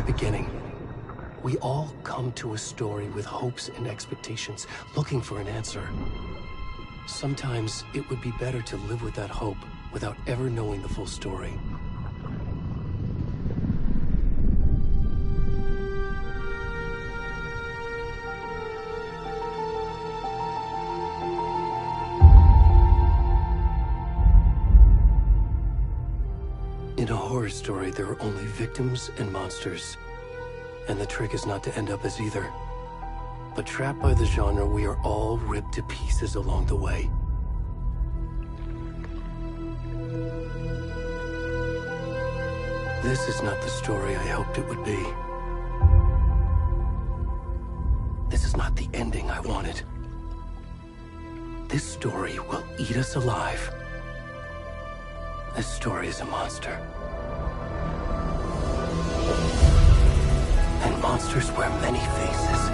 the beginning. We all come to a story with hopes and expectations, looking for an answer. Sometimes it would be better to live with that hope without ever knowing the full story. In a horror story, there are only victims and monsters. And the trick is not to end up as either. But trapped by the genre, we are all ripped to pieces along the way. This is not the story I hoped it would be. This is not the ending I wanted. This story will eat us alive. This story is a monster. And monsters wear many faces.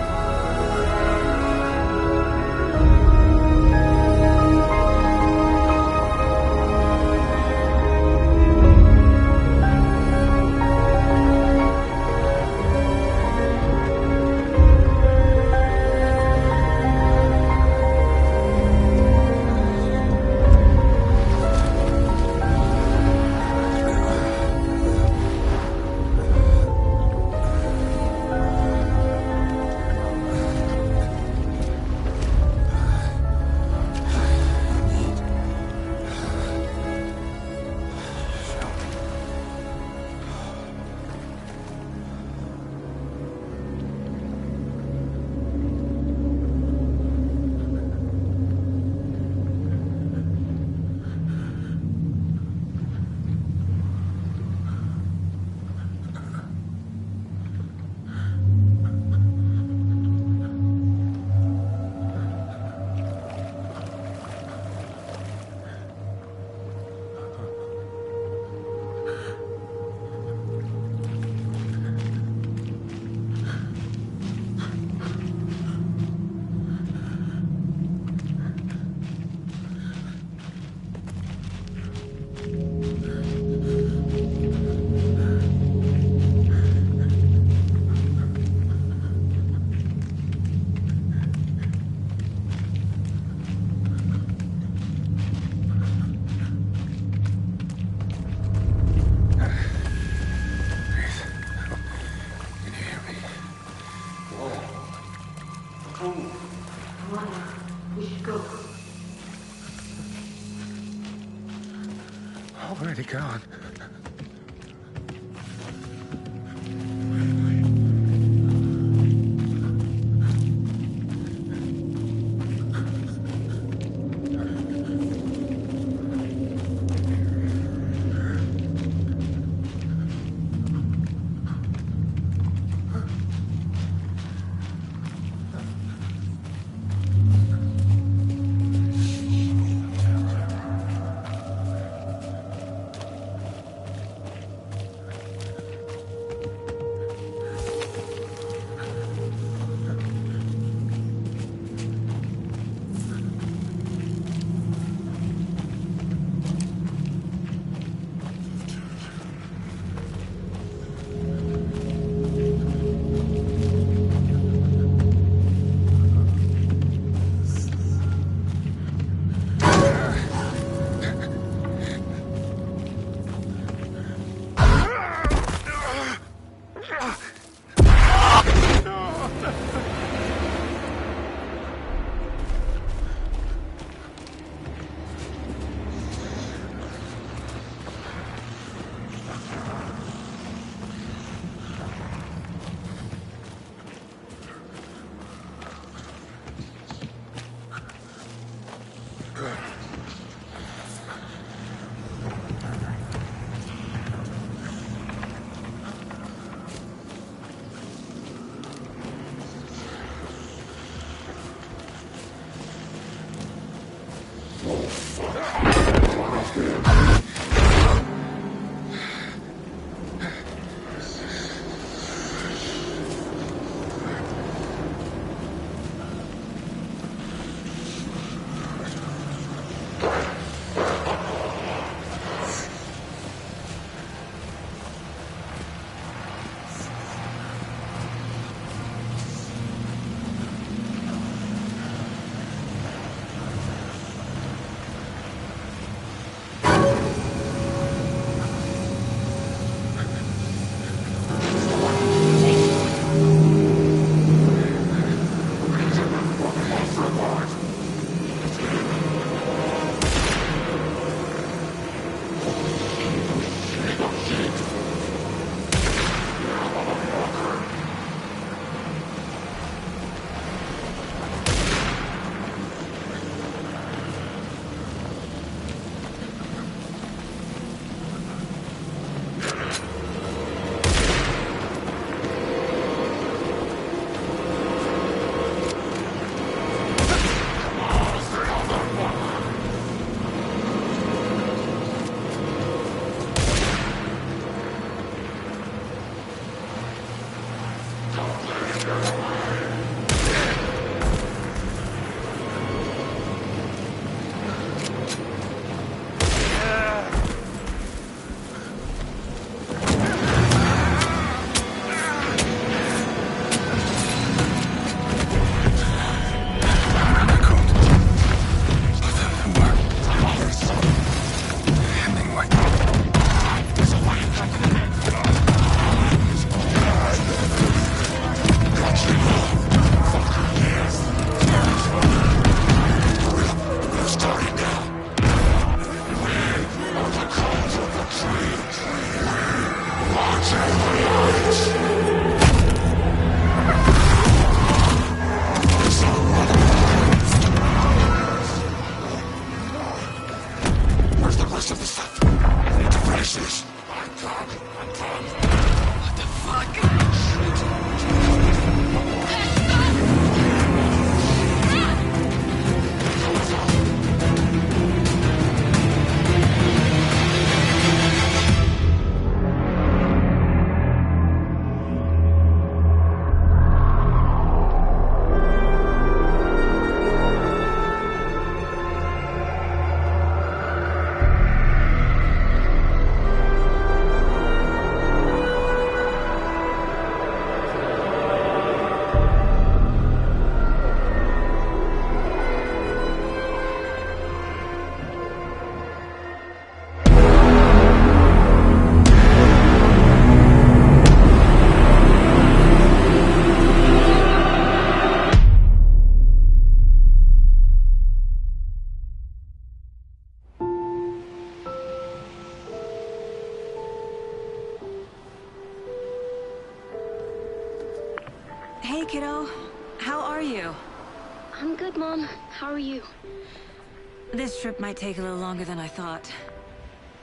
Where'd he gone? Hey, kiddo. How are you? I'm good, Mom. How are you? This trip might take a little longer than I thought.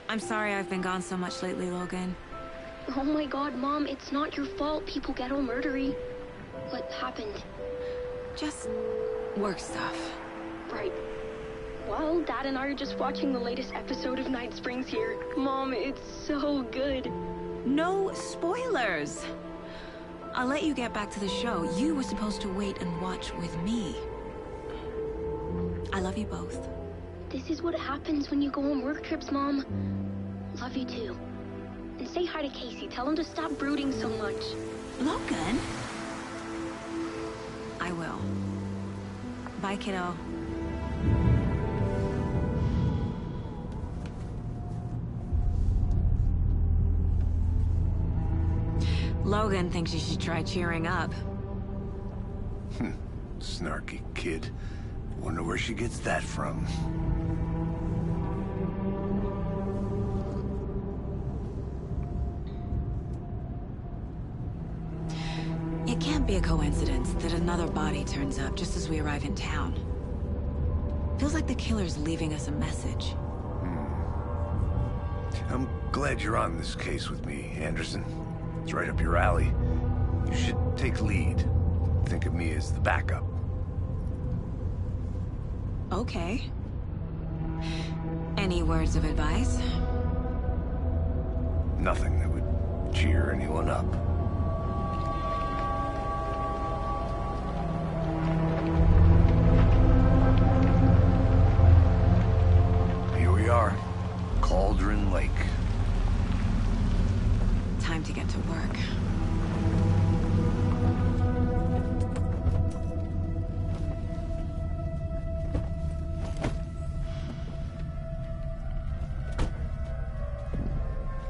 I'm sorry I've been gone so much lately, Logan. Oh my god, Mom, it's not your fault people get all murdery. What happened? Just work stuff. Right. Well, Dad and I are just watching the latest episode of Night Springs here. Mom, it's so good. No spoilers! I'll let you get back to the show. You were supposed to wait and watch with me. I love you both. This is what happens when you go on work trips, Mom. Love you too. And say hi to Casey. Tell him to stop brooding so much. Logan? I will. Bye, kiddo. Logan thinks you should try cheering up. Snarky kid. Wonder where she gets that from. It can't be a coincidence that another body turns up just as we arrive in town. Feels like the killer's leaving us a message. I'm glad you're on this case with me, Anderson. It's right up your alley. You should take lead. Think of me as the backup. Okay. Any words of advice? Nothing that would cheer anyone up. Here we are. Cauldron Lake. Time to get to work.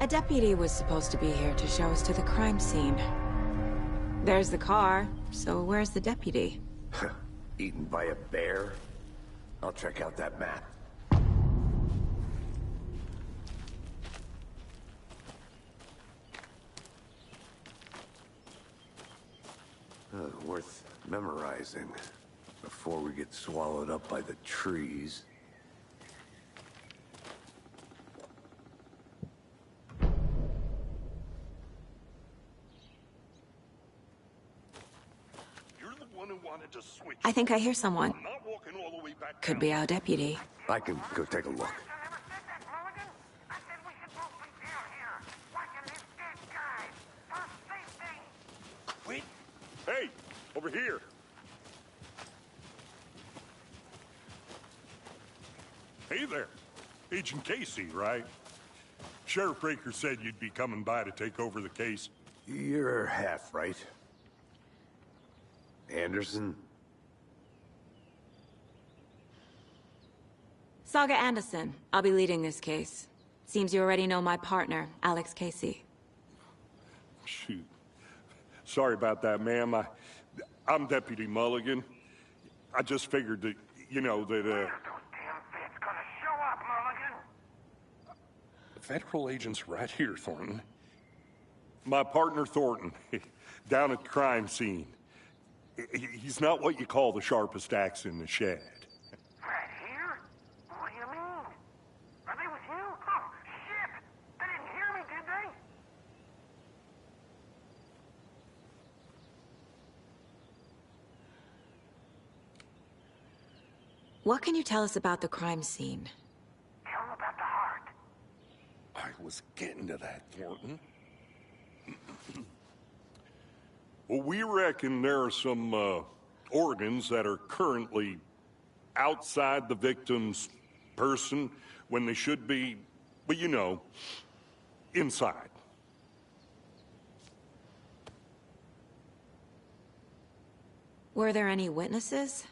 A deputy was supposed to be here to show us to the crime scene. There's the car, so where's the deputy? Eaten by a bear? I'll check out that map. Worth memorizing before we get swallowed up by the trees. You're the one who wanted to switch. I think I hear someone. I'm not walking all the way back Could down. be our deputy. I can go take a look. Quit. Hey, Hey, over here. Hey there. Agent Casey, right? Sheriff Breaker said you'd be coming by to take over the case. You're half right. Anderson? Saga Anderson. I'll be leading this case. Seems you already know my partner, Alex Casey. Shoot. Sorry about that, ma'am. I'm Deputy Mulligan. I just figured that, you know, that, Federal agents right here, Thornton. my partner Thornton, down at the crime scene. He's not what you call the sharpest axe in the shed. Right here? What do you mean? Are they with you? Oh, shit! They didn't hear me, did they? What can you tell us about the crime scene? Tell them about the heart. I was getting to that, Thornton. Well, we reckon there are some organs that are currently outside the victim's person when they should be, well, you know, inside. Were there any witnesses?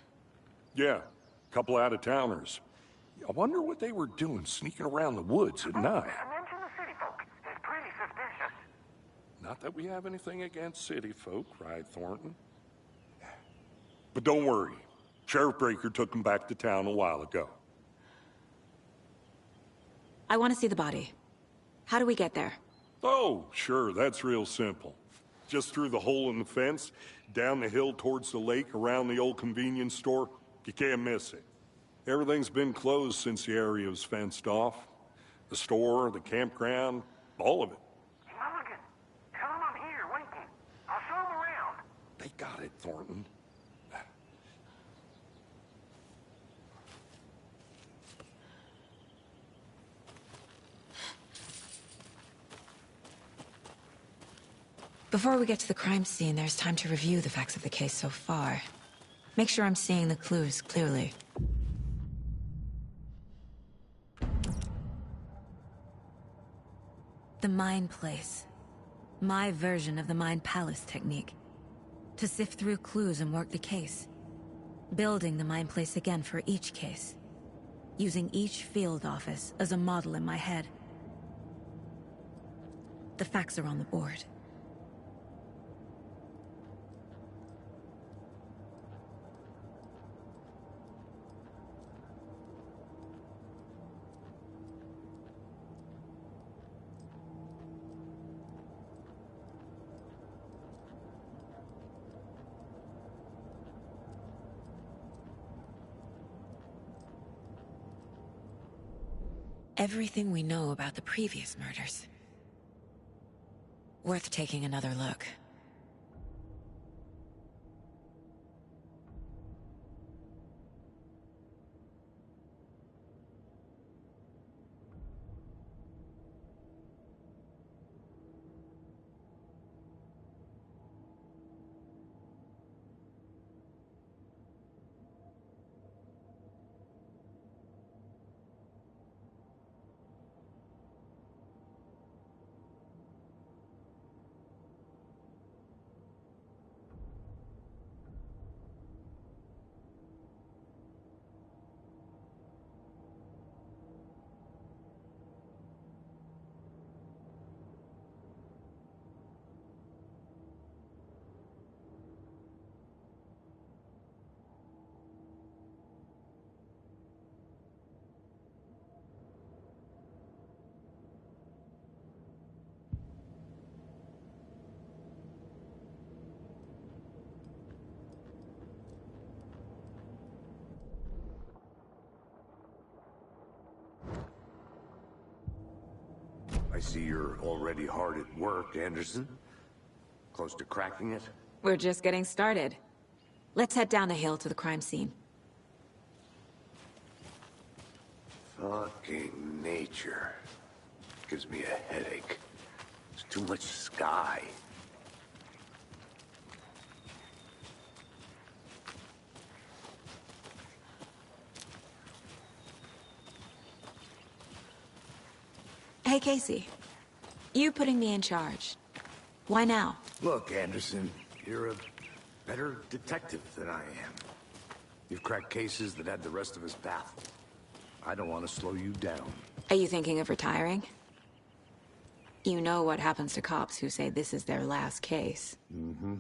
Yeah, a couple out-of-towners. I wonder what they were doing sneaking around the woods at night. Mention the city folk. It's pretty suspicious. Not that we have anything against city folk, right, Thornton? But don't worry. Sheriff Breaker took them back to town a while ago. I want to see the body. How do we get there? Oh, sure, that's real simple. Just through the hole in the fence, down the hill towards the lake, around the old convenience store. You can't miss it. Everything's been closed since the area was fenced off. The store, the campground, all of it. Mulligan, tell them I'm here, waiting. I'll show them around. They got it, Thornton. Before we get to the crime scene, there's time to review the facts of the case so far. Make sure I'm seeing the clues clearly. The Mind Place. My version of the Mind Palace technique. To sift through clues and work the case. Building the Mind Place again for each case. Using each field office as a model in my head. The facts are on the board. Everything we know about the previous murders. Worth taking another look. I see you're already hard at work, Anderson. Close to cracking it? We're just getting started. Let's head down the hill to the crime scene. Fucking nature. Gives me a headache. There's too much sky. Hey, Casey. You putting me in charge. Why now? Look, Anderson, you're a better detective than I am. You've cracked cases that had the rest of us baffled. I don't want to slow you down. Are you thinking of retiring? You know what happens to cops who say this is their last case. Mm-hmm.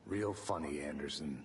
Real funny, Anderson.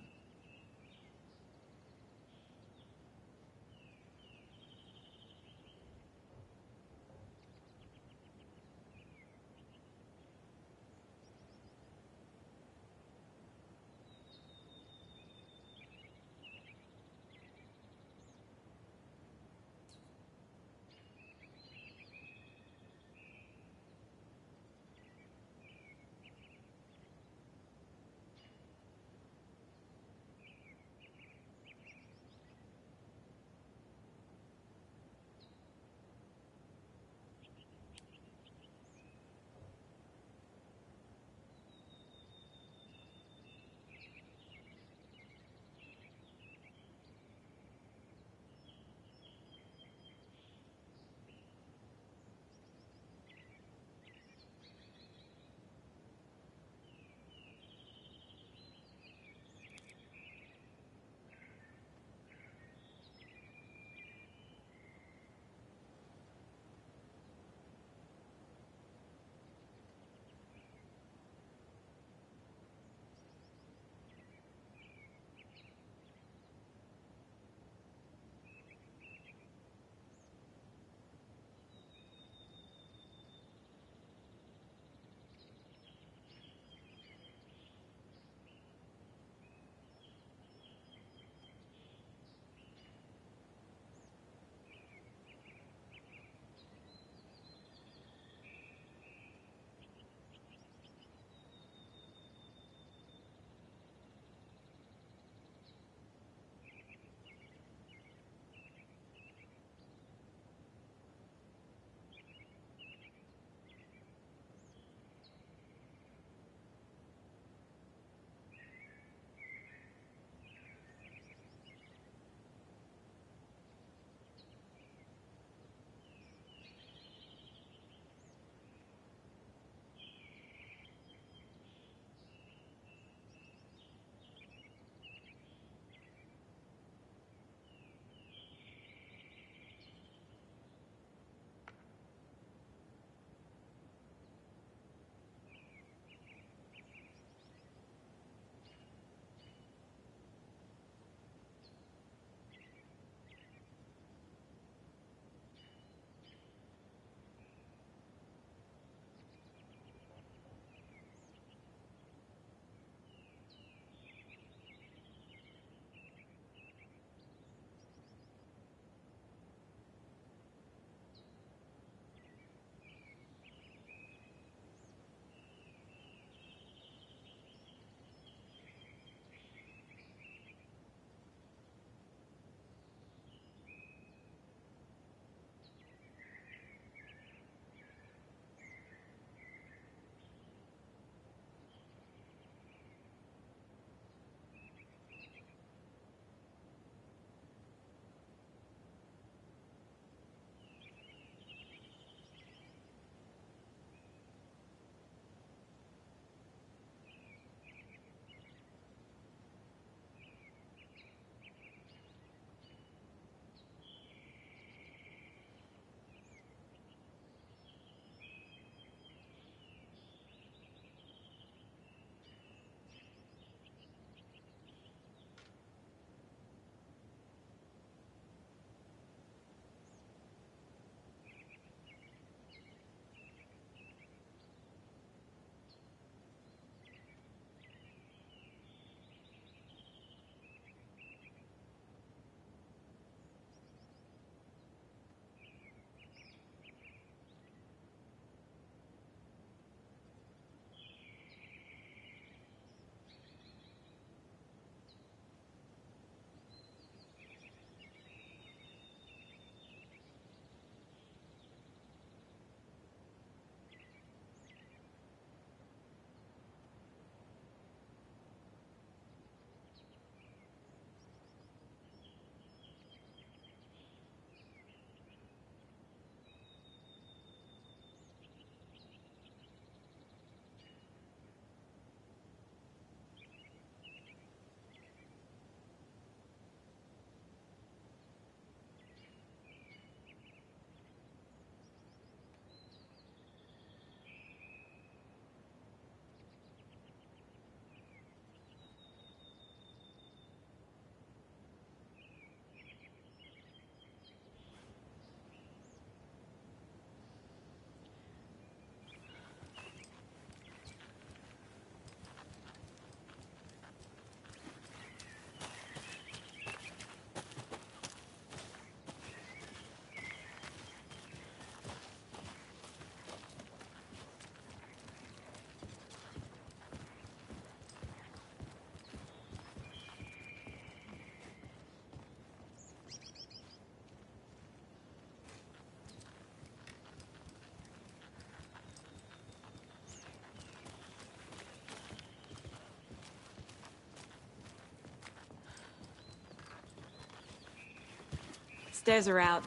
Stairs are out.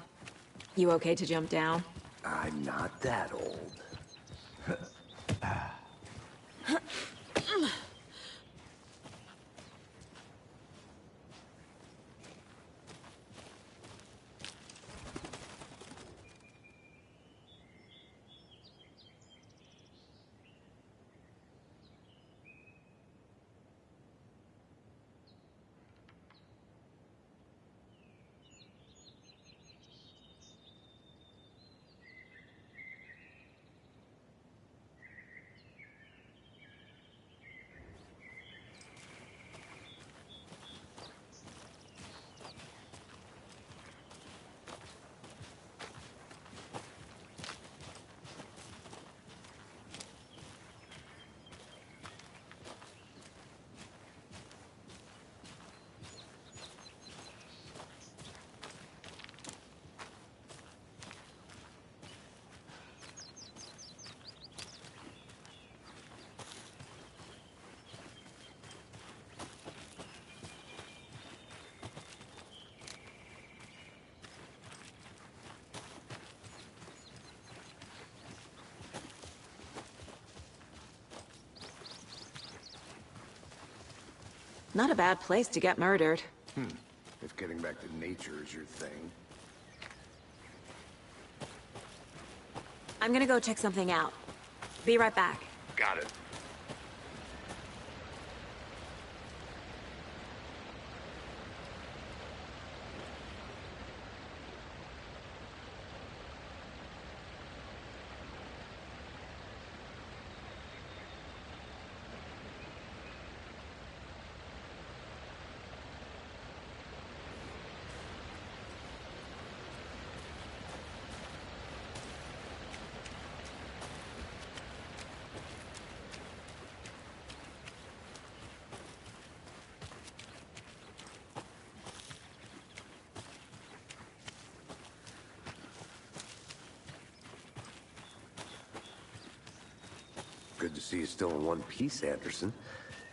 You okay to jump down? I'm not that old. Not a bad place to get murdered. If getting back to nature is your thing. I'm gonna go check something out. Be right back. Got it. Good to see you still in one piece, Anderson.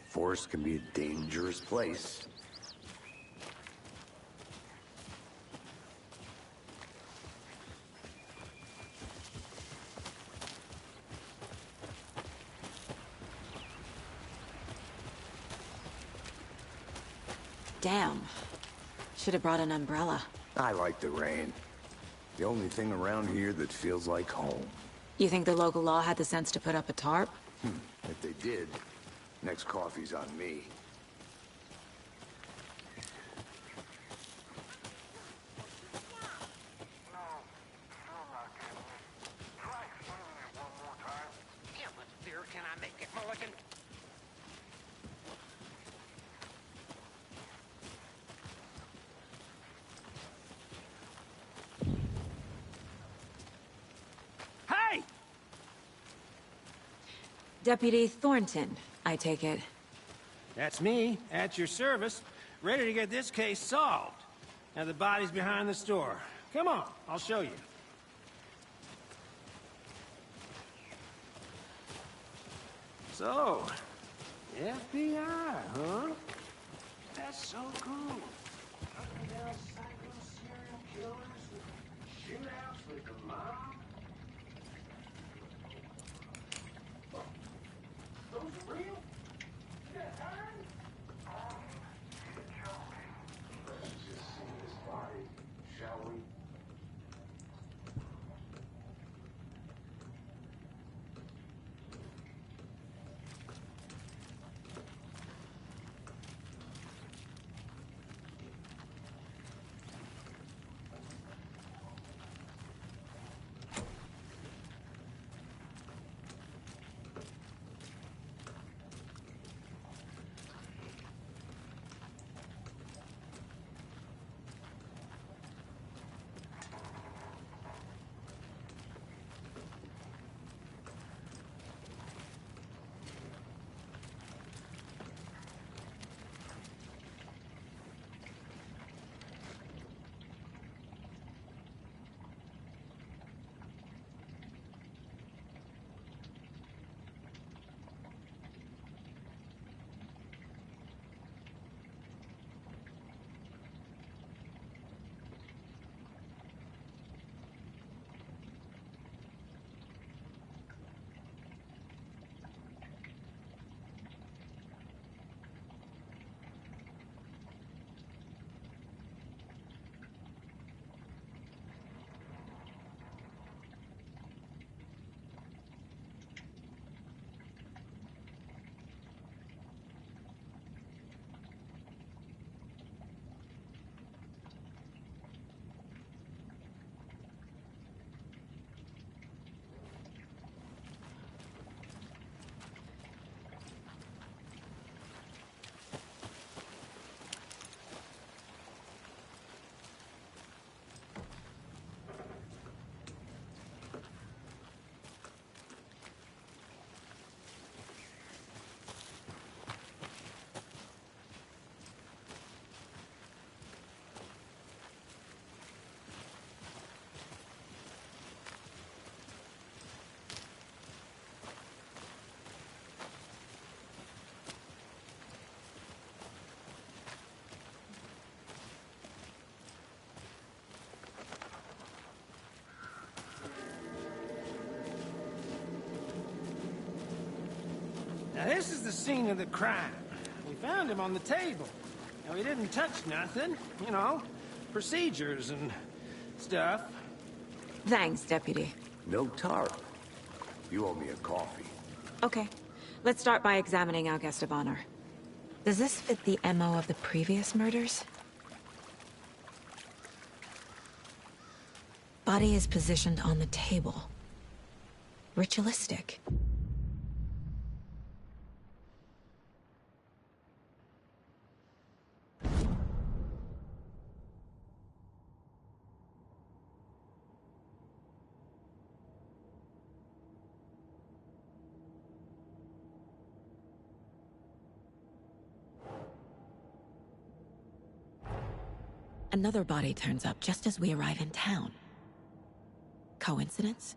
Forest can be a dangerous place. Damn. Should have brought an umbrella. I like the rain. The only thing around here that feels like home. You think the local law had the sense to put up a tarp? If they did, next coffee's on me. No, still not getting it. Try explaining it one more time. How much beer can I make it, Mulligan? Hey! Deputy Thornton, I take it. That's me, at your service, ready to get this case solved. Now the body's behind the store. Come on, I'll show you. So, FBI, huh? That's so cool. Hunting down psycho serial killers with shootouts with the mob. Those are real? Yeah, let's just see this body, shall we? Now, this is the scene of the crime. We found him on the table. Now, he didn't touch nothing, you know, procedures and stuff. Thanks, Deputy. No tarp. You owe me a coffee. Okay. Let's start by examining our guest of honor. Does this fit the MO of the previous murders? Body is positioned on the table. Ritualistic. Another body turns up just as we arrive in town. Coincidence?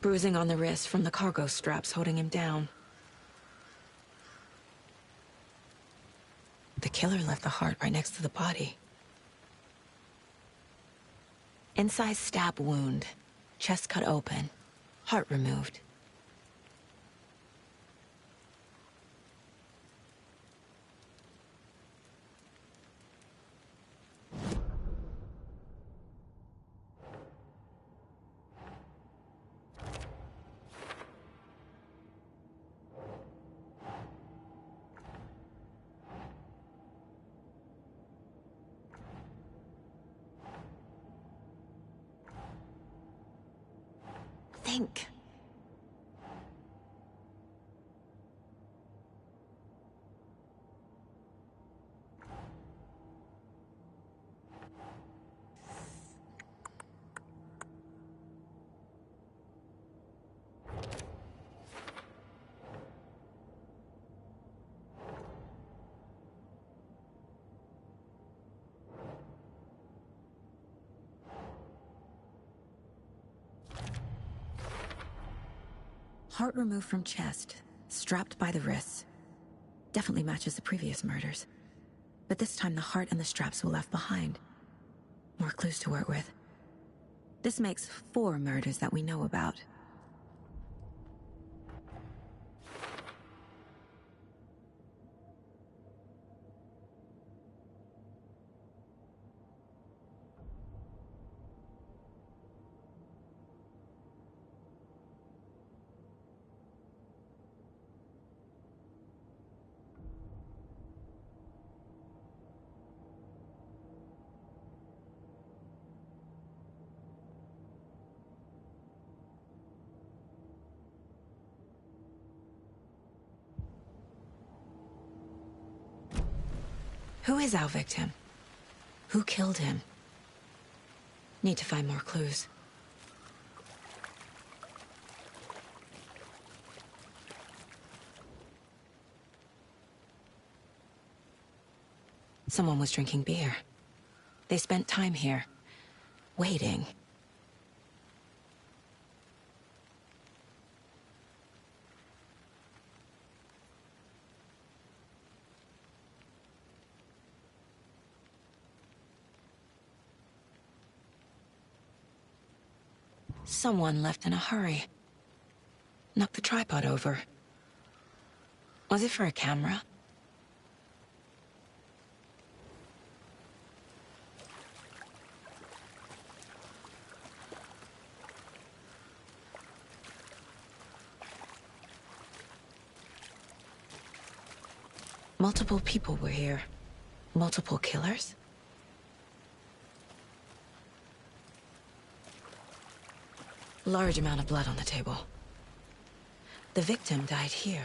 Bruising on the wrist from the cargo straps holding him down. The killer left the heart right next to the body. Incised stab wound, chest cut open, heart removed. Think. Heart removed from chest, strapped by the wrists. Definitely matches the previous murders. But this time the heart and the straps were left behind. More clues to work with. This makes 4 murders that we know about. Who is our victim? Who killed him? Need to find more clues. Someone was drinking beer. They spent time here, waiting. Someone left in a hurry. Knocked the tripod over. Was it for a camera? Multiple people were here. Multiple killers? Large amount of blood on the table. The victim died here.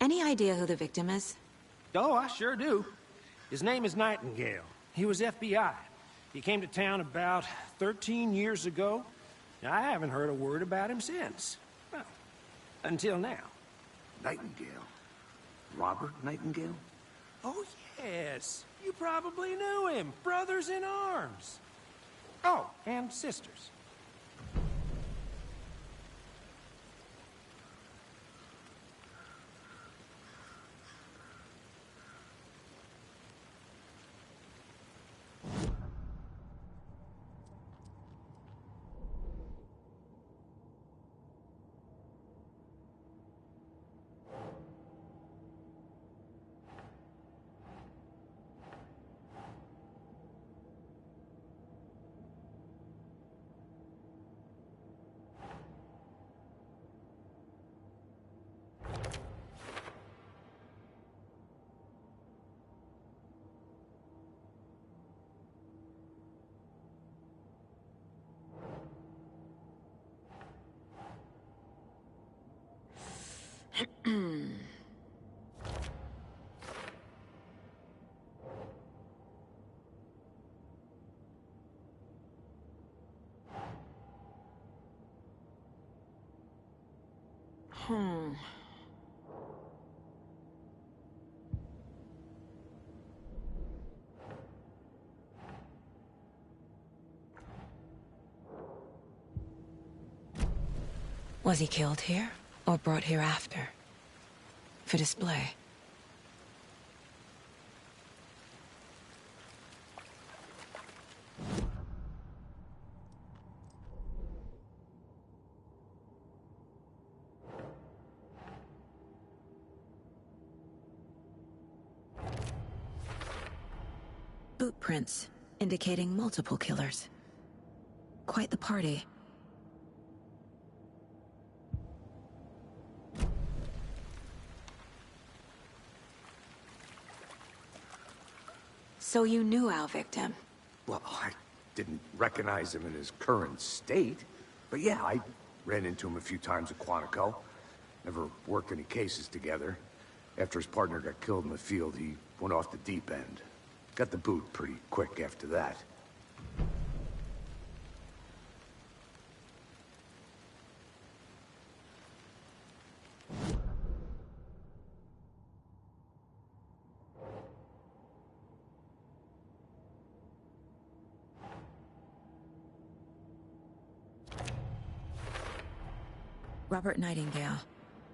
Any idea who the victim is? Oh, I sure do. His name is Nightingale. He was FBI. He came to town about 13 years ago. I haven't heard a word about him since. Well, until now. Nightingale? Robert Nightingale? Oh, yes. You probably knew him. Brothers in arms. Oh, and sisters. Was he killed here, or brought here after? For display? Boot prints, indicating multiple killers. Quite the party. So you knew our victim? Well, I didn't recognize him in his current state. But yeah, I ran into him a few times at Quantico. Never worked any cases together. After his partner got killed in the field, he went off the deep end. Got the boot pretty quick after that. Robert Nightingale,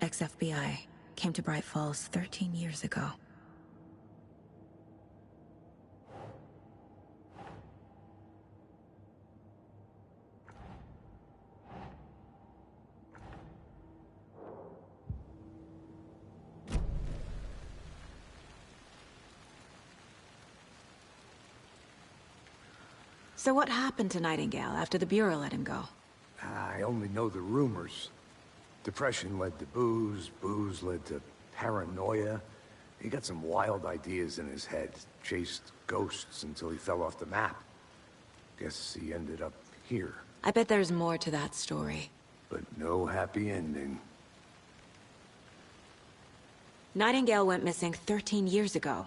ex-FBI, came to Bright Falls 13 years ago. So what happened to Nightingale after the Bureau let him go? I only know the rumors. Depression led to booze, booze led to paranoia. He got some wild ideas in his head, chased ghosts until he fell off the map. Guess he ended up here. I bet there's more to that story. But no happy ending. Nightingale went missing 13 years ago,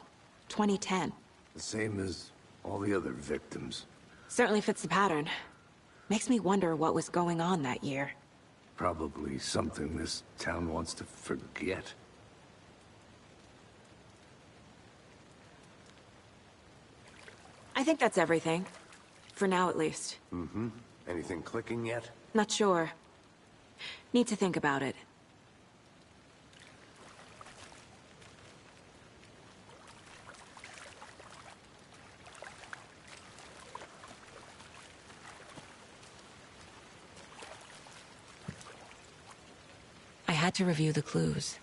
2010. The same as all the other victims. Certainly fits the pattern. Makes me wonder what was going on that year. Probably something this town wants to forget. I think that's everything. For now, at least. Mm-hmm. Anything clicking yet? Not sure. Need to think about it. had to review the clues.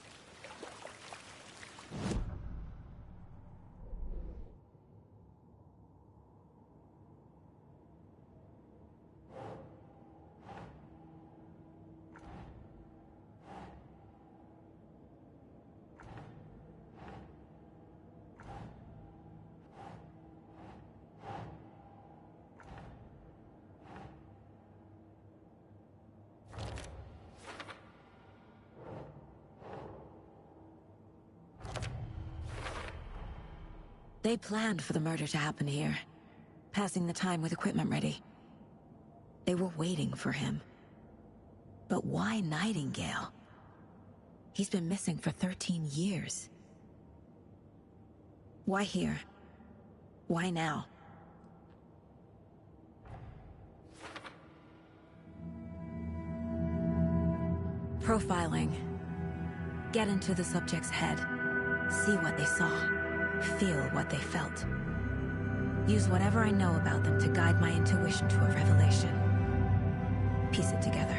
They planned for the murder to happen here, passing the time with equipment ready. They were waiting for him. But why Nightingale? He's been missing for 13 years. Why here? Why now? Profiling. Get into the subject's head. See what they saw. Feel what they felt. Use whatever I know about them to guide my intuition to a revelation. Piece it together.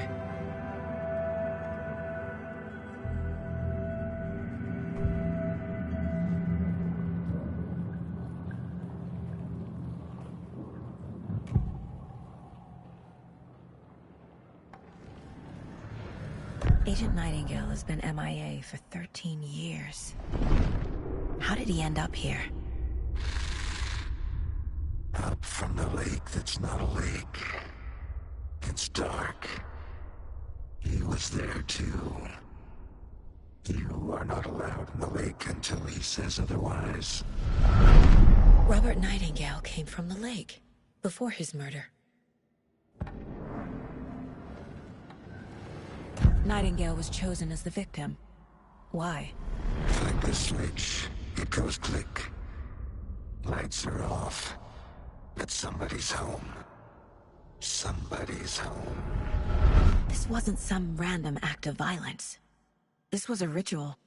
Agent Nightingale has been MIA for 13 years. How did he end up here? Up from the lake that's not a lake. It's dark. He was there too. You are not allowed in the lake until he says otherwise. Robert Nightingale came from the lake, before his murder. Nightingale was chosen as the victim. Why? Like the switch. It goes click. Lights are off. But somebody's home. Somebody's home. This wasn't some random act of violence. This was a ritual.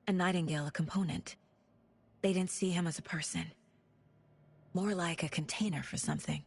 A Nightingale a component. They didn't see him as a person. More like a container for something.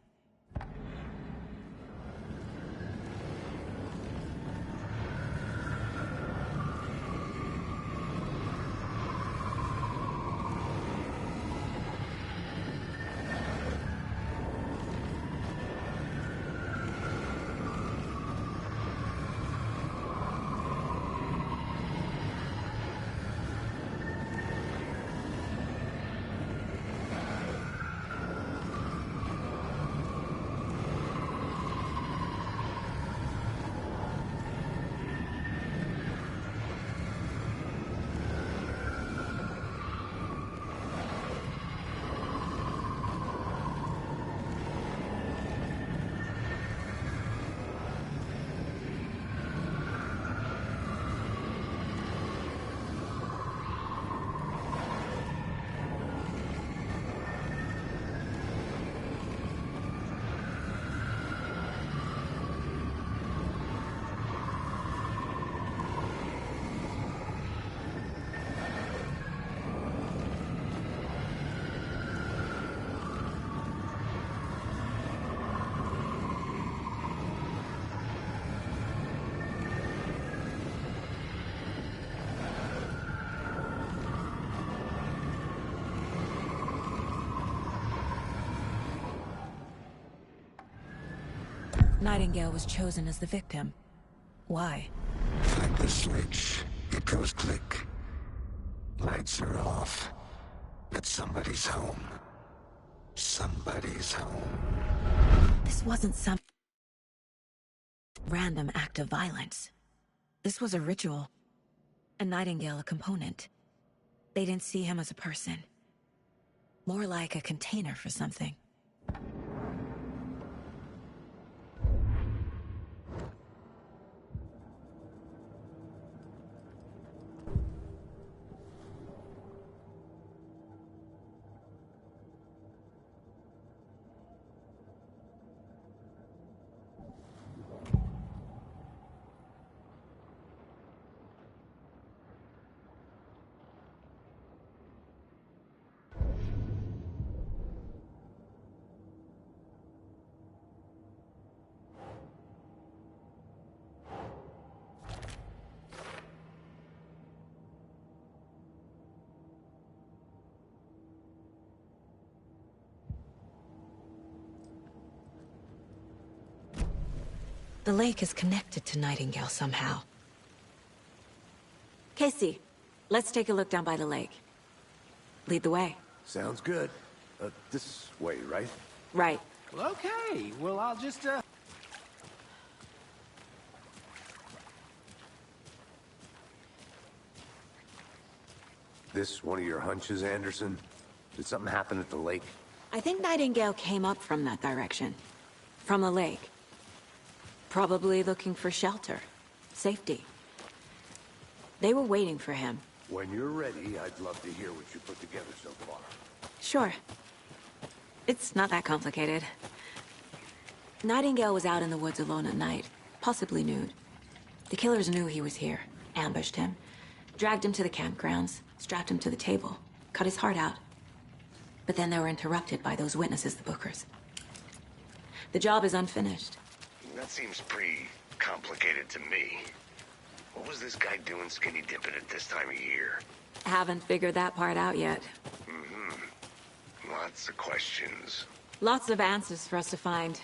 Nightingale was chosen as the victim. Why? Like the switch. It goes click. Lights are off. But somebody's home. Somebody's home. This wasn't some random act of violence. This was a ritual. A Nightingale a component. They didn't see him as a person. More like a container for something. The lake is connected to Nightingale somehow. Casey, let's take a look down by the lake. Lead the way. Sounds good. This way, right? Right. Well, okay. Well, I'll just, This one of your hunches, Anderson? Did something happen at the lake? I think Nightingale came up from that direction. From the lake. Probably looking for shelter. Safety. They were waiting for him. When you're ready, I'd love to hear what you put together so far. Sure. It's not that complicated. Nightingale was out in the woods alone at night, possibly nude. The killers knew he was here, ambushed him, dragged him to the campgrounds, strapped him to the table, cut his heart out. But then they were interrupted by those witnesses, the Bookers. The job is unfinished. That seems pretty complicated to me. What was this guy doing skinny dipping at this time of year? Haven't figured that part out yet. Lots of questions. Lots of answers for us to find.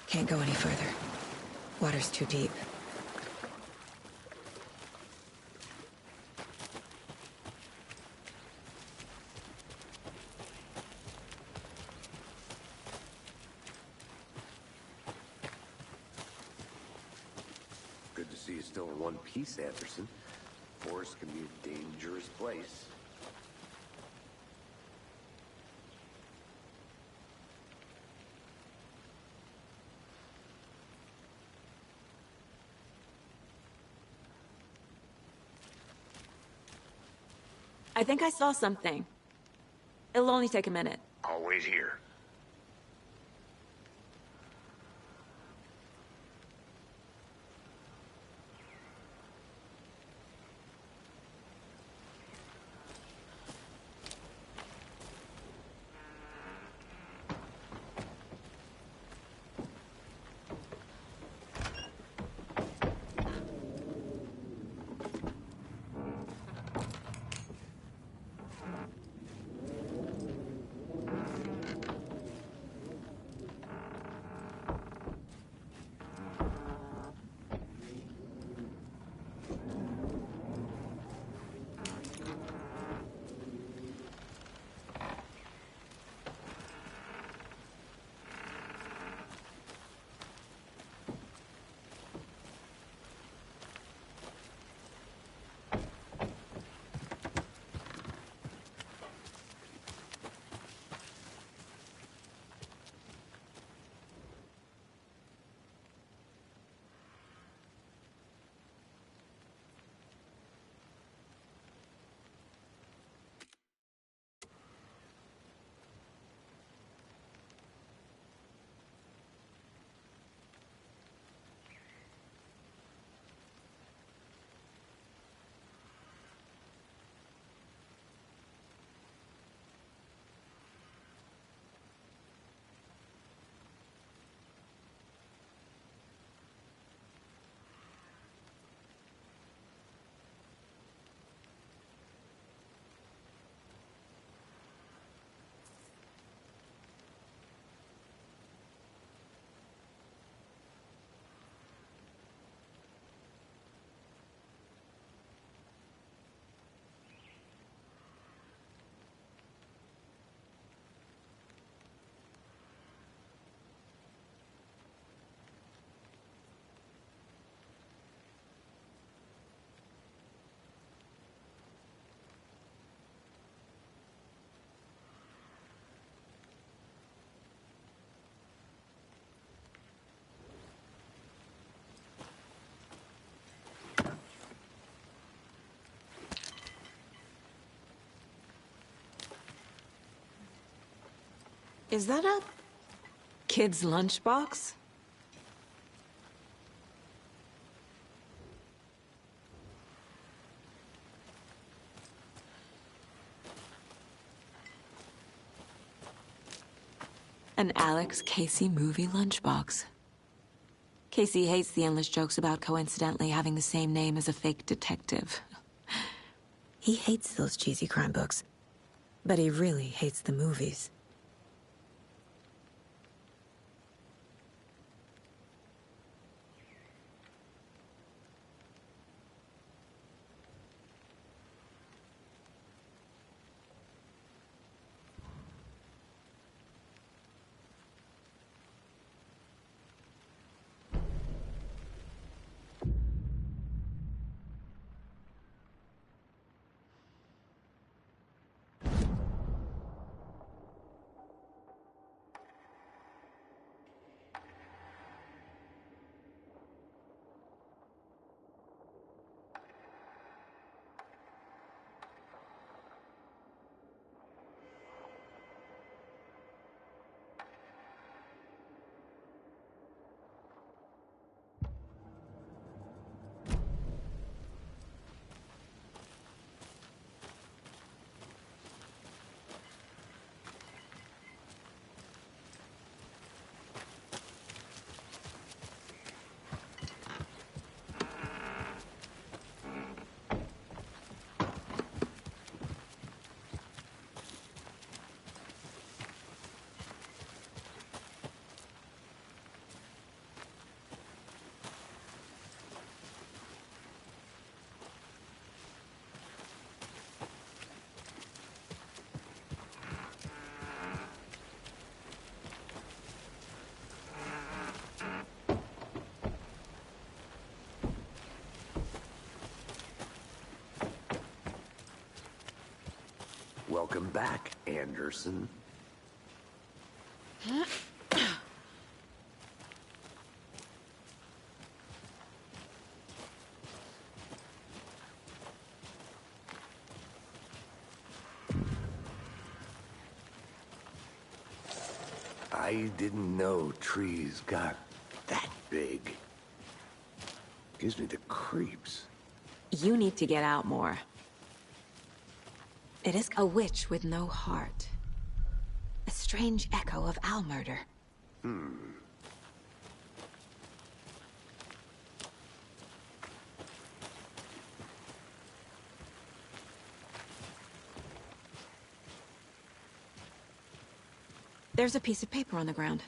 Can't go any further. Water's too deep. Good to see you still in one piece, Anderson. Forest can be a dangerous place. I think I saw something. It'll only take a minute. I'll wait here. Is that a kid's lunchbox? An Alex Casey movie lunchbox. Casey hates the endless jokes about coincidentally having the same name as a fake detective. He hates those cheesy crime books, but he really hates the movies. Welcome back, Anderson. I didn't know trees got that big. Gives me the creeps. You need to get out more. It is a witch with no heart. A strange echo of owl murder. There's a piece of paper on the ground.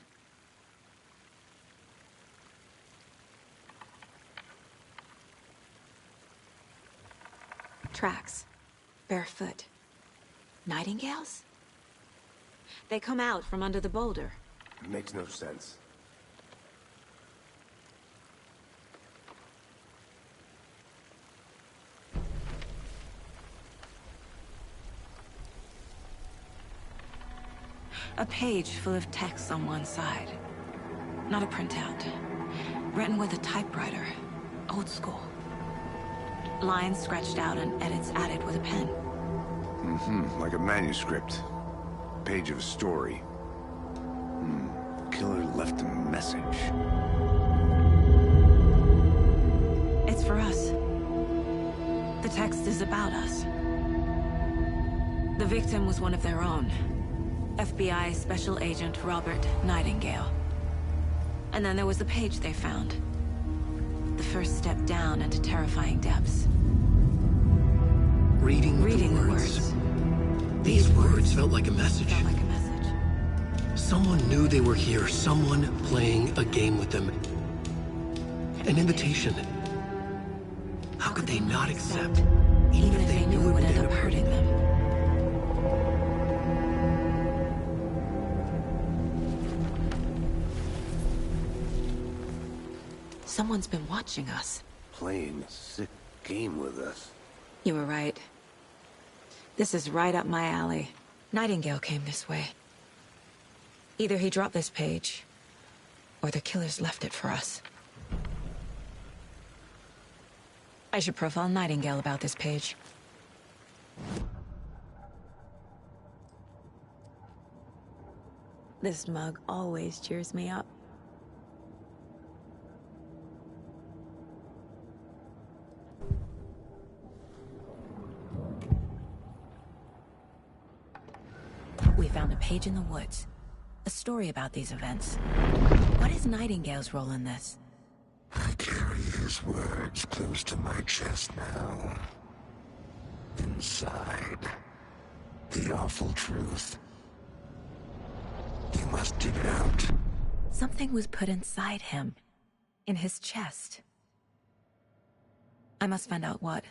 Tracks. Barefoot. Nightingales? They come out from under the boulder. It makes no sense. A page full of text on one side. Not a printout. Written with a typewriter. Old school. Lines scratched out and edits added with a pen. Like a manuscript. Page of a story. Killer left a message. It's for us. The text is about us. The victim was one of their own. FBI Special Agent Robert Nightingale. And then there was the page they found. The first step down into terrifying depths. Reading the words. These words felt like a message. Someone knew they were here. Someone playing a game with them. An invitation. How could they not accept, even if they knew it would end up hurting them? Someone's been watching us. Playing a sick game with us. You were right. This is right up my alley. Nightingale came this way. Either he dropped this page, or the killers left it for us. I should profile Nightingale about this page. This mug always cheers me up. We found a page in the woods. a story about these events. What is Nightingale's role in this? I carry his words close to my chest now. Inside, the awful truth. You must dig it out. Something was put inside him. In his chest. I must find out what.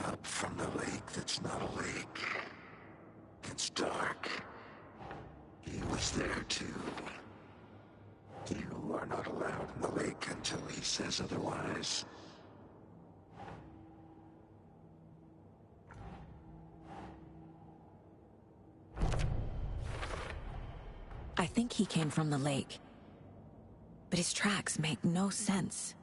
Up from the lake that's not a lake. It's dark. He was there too. You are not allowed in the lake until he says otherwise. I think he came from the lake. But his tracks make no sense.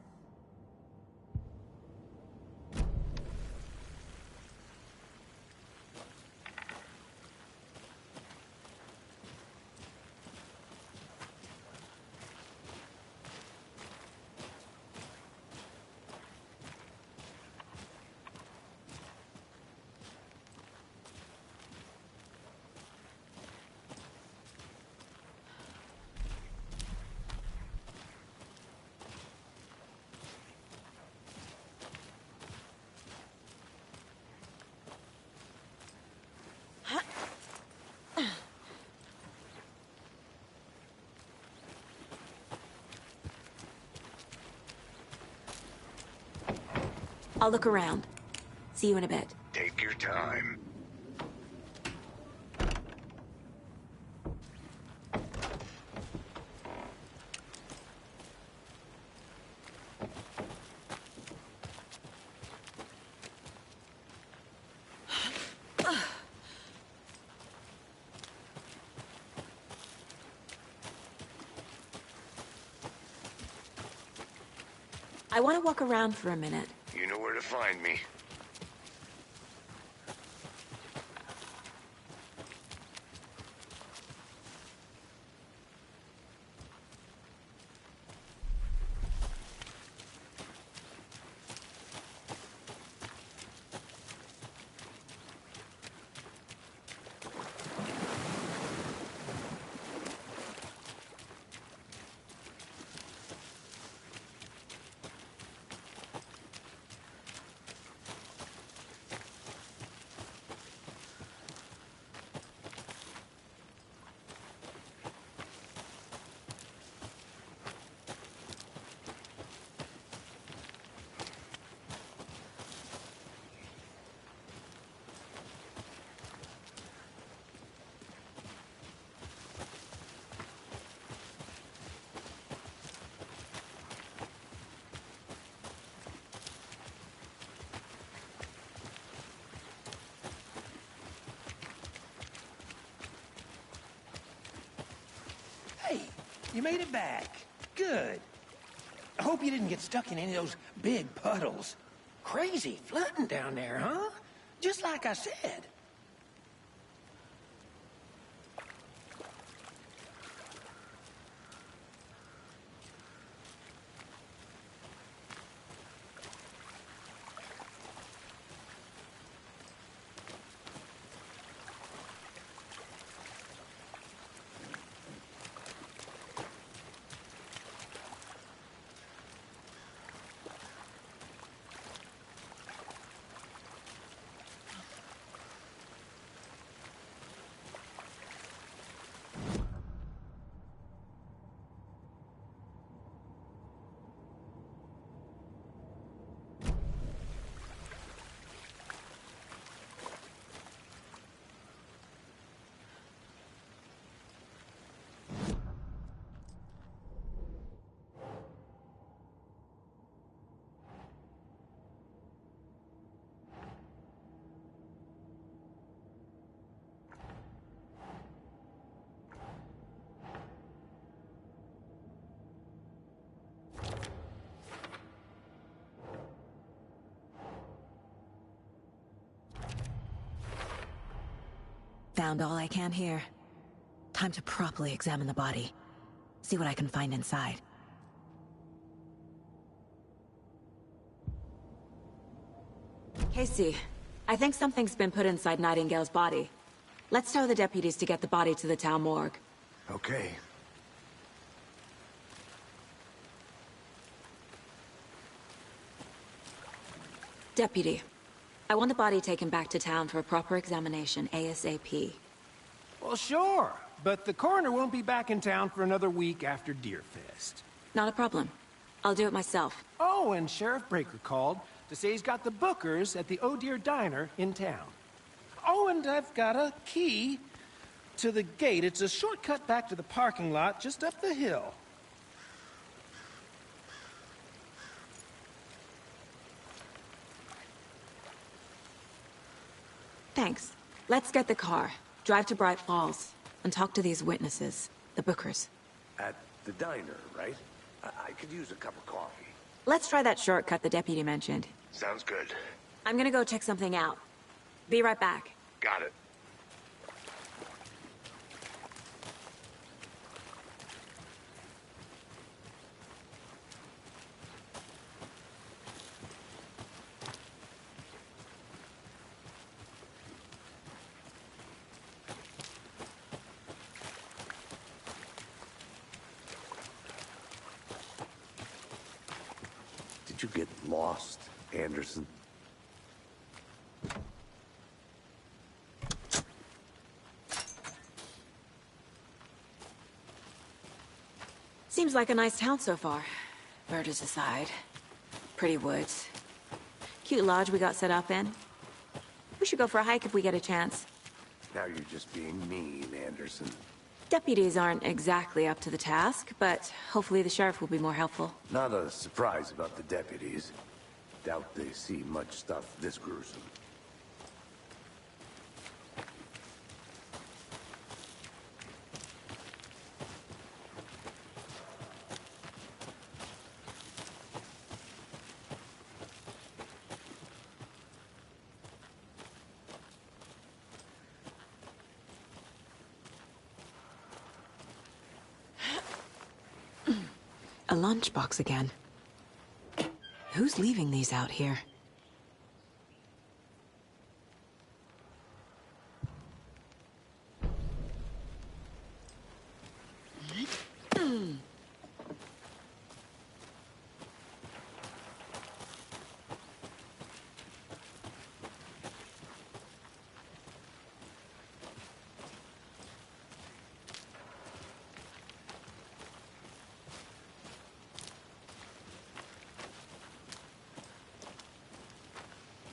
I'll look around. See you in a bit. Take your time. I want to walk around for a minute. You know where to find me. Hey, you made it back. Good. I hope you didn't get stuck in any of those big puddles. Crazy flooding down there, huh? Just like I said. found all I can here. Time to properly examine the body. See what I can find inside. Casey, I think something's been put inside Nightingale's body. Let's tell the deputies to get the body to the town morgue. Okay. Deputy, I want the body taken back to town for a proper examination ASAP. Well, sure, but the coroner won't be back in town for another week after Deerfest. Not a problem. I'll do it myself. Oh, and Sheriff Breaker called to say he's got the Bookers at the Oh Deer Diner in town. Oh, and I've got a key to the gate. It's a shortcut back to the parking lot just up the hill. Thanks. Let's get the car, drive to Bright Falls, and talk to these witnesses, the Bookers. At the diner, right? I could use a cup of coffee. Let's try that shortcut the deputy mentioned. Sounds good. I'm gonna go check something out. Be right back. Got it. Did you get lost, Anderson? Seems like a nice town so far. Murders aside. Pretty woods. Cute lodge we got set up in. We should go for a hike if we get a chance. Now you're just being mean, Anderson. Deputies aren't exactly up to the task, but hopefully the sheriff will be more helpful. Not a surprise about the deputies. Doubt they see much stuff this gruesome. A lunchbox again. Who's leaving these out here?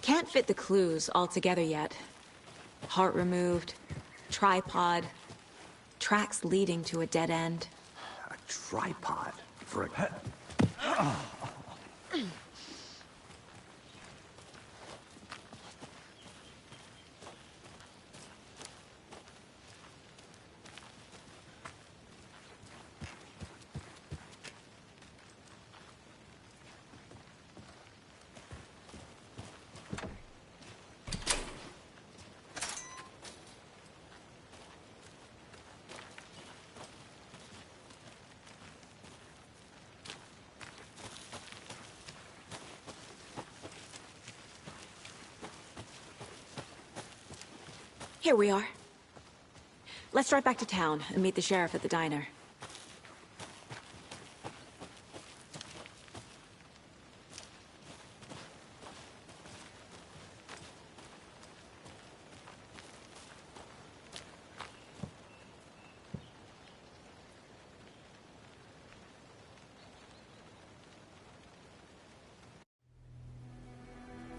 Can't fit the clues all together yet. Heart removed, tripod, tracks leading to a dead end. A tripod for a... Here we are. Let's drive back to town and meet the sheriff at the diner.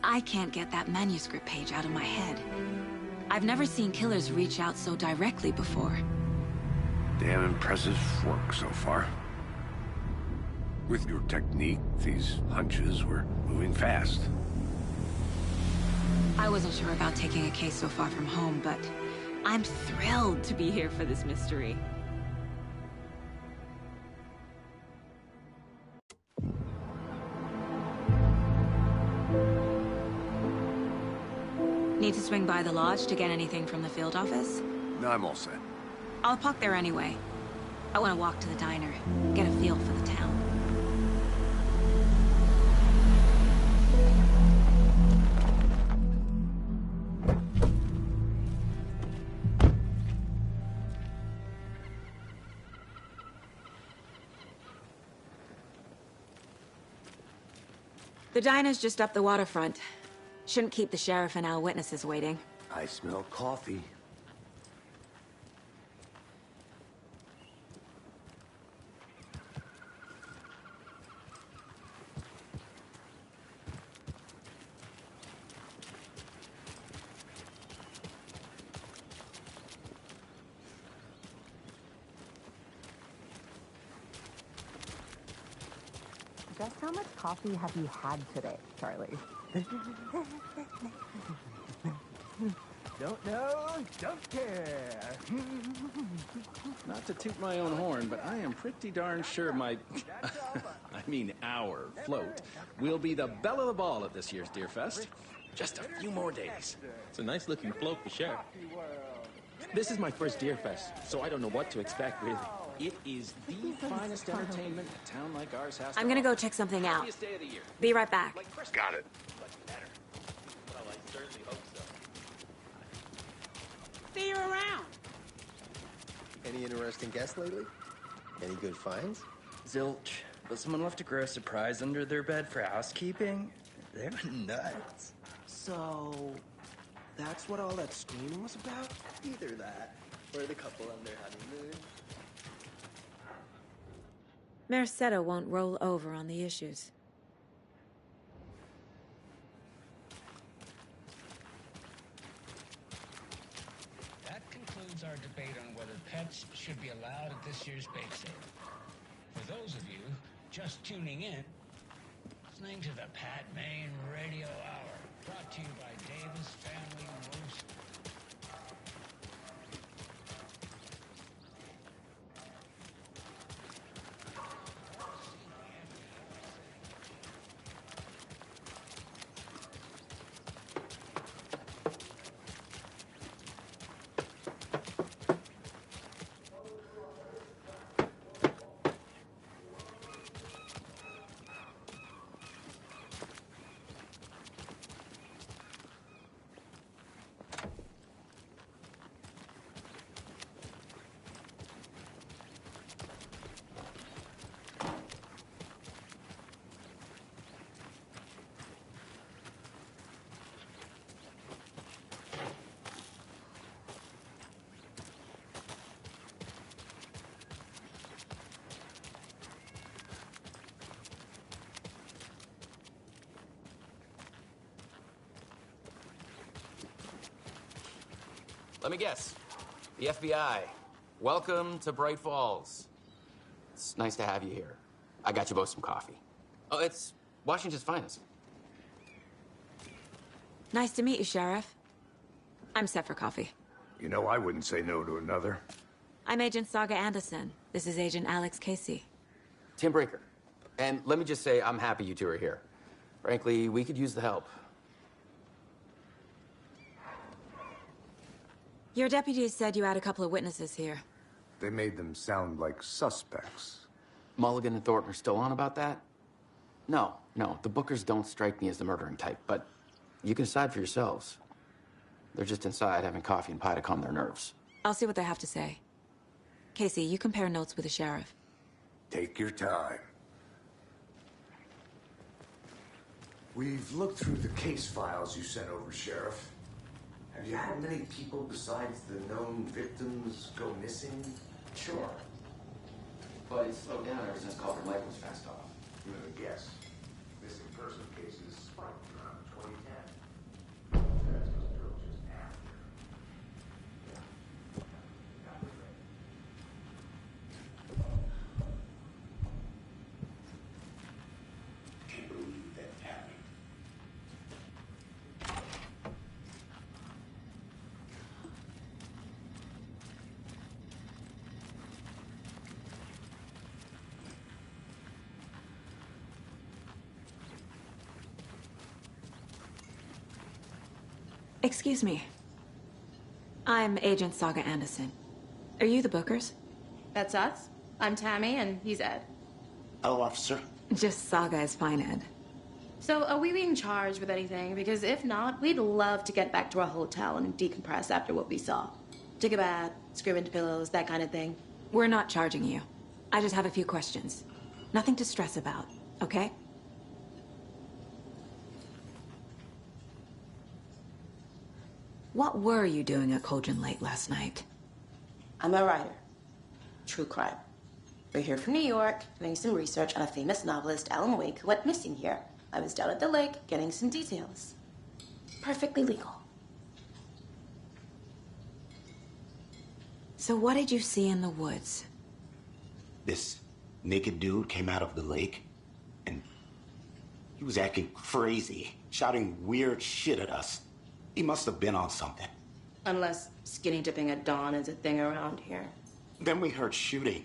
I can't get that manuscript page out of my head. I've never seen killers reach out so directly before. Damn impressive work so far. With your technique, these hunches were moving fast. I wasn't sure about taking a case so far from home, but I'm thrilled to be here for this mystery. Need to swing by the lodge to get anything from the field office? No, I'm all set. I'll park there anyway. I want to walk to the diner, get a feel for the town. The diner's just up the waterfront. Shouldn't keep the sheriff and our witnesses waiting. I smell coffee. Just how much coffee have you had today, Charlie? Don't know, don't care. Not to toot my own horn, but I am pretty darn sure my... our float will be the belle of the ball at this year's Deerfest. Just a few more days. It's a nice-looking float for sure. This is my first Deerfest, so I don't know what to expect, really. It is the finest entertainment a town like ours has to I'm gonna go offer. check something out. Happiest day of the year. Be right back. Got it. Well, I certainly hope so. See you around. Any interesting guests lately? Any good finds? Zilch, but someone left a gross surprise under their bed for housekeeping. They were nuts. So, that's what all that screaming was about? Either that, or the couple on their honeymoon. Mercado won't roll over on the issues. That concludes our debate on whether pets should be allowed at this year's bake sale. For those of you just tuning in, listening to the Pat Maine Radio Hour, brought to you by Davis Family Roast. Let me guess. The FBI. Welcome to Bright Falls. It's nice to have you here. I got you both some coffee. Oh, it's Washington's finest. Nice to meet you, Sheriff. I'm set for coffee. You know, I wouldn't say no to another. I'm Agent Saga Anderson. This is Agent Alex Casey. Tim Breaker. And let me just say, I'm happy you two are here. Frankly, we could use the help. Your deputies said you had a couple of witnesses here. They made them sound like suspects. Mulligan and Thornton are still on about that? No, the Bookers don't strike me as the murdering type, but you can decide for yourselves. They're just inside having coffee and pie to calm their nerves. I'll see what they have to say. Casey, you compare notes with the sheriff. Take your time. We've looked through the case files you sent over, Sheriff. Have you had many people besides the known victims go missing? Sure. But it's slowed down ever since Culver Lake was fenced off. Give it a guess. Missing person cases spiked around 2010. That's was drilled just after. Can't believe that happened. Excuse me. I'm Agent Saga Anderson. Are you the Bookers? That's us. I'm Tammy, and he's Ed. Hello, officer. Just Saga is fine, Ed. So, are we being charged with anything? Because if not, we'd love to get back to our hotel and decompress after what we saw. Take a bath, scream into pillows, that kind of thing. We're not charging you. I just have a few questions. Nothing to stress about, okay? What were you doing at Cauldron Lake last night? I'm a writer. True crime. We're here from New York, doing some research on a famous novelist, Alan Wake, who went missing here. I was down at the lake, getting some details. Perfectly legal. So what did you see in the woods? This naked dude came out of the lake, and he was acting crazy, shouting weird shit at us. He must have been on something. Unless skinny dipping at dawn is a thing around here. Then we heard shooting.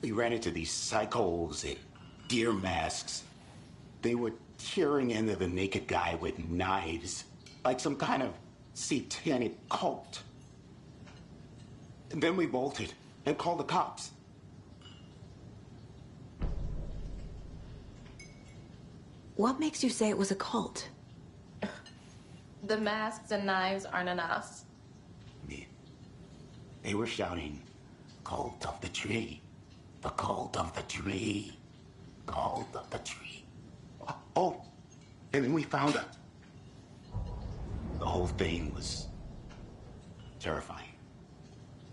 We ran into these psychos in deer masks. They were tearing into the naked guy with knives, like some kind of satanic cult. And then we bolted and called the cops. What makes you say it was a cult? The masks and knives aren't enough. They were shouting, "Cult of the tree, the cult of the tree, cult of the tree." Oh, and then we found it. The whole thing was terrifying.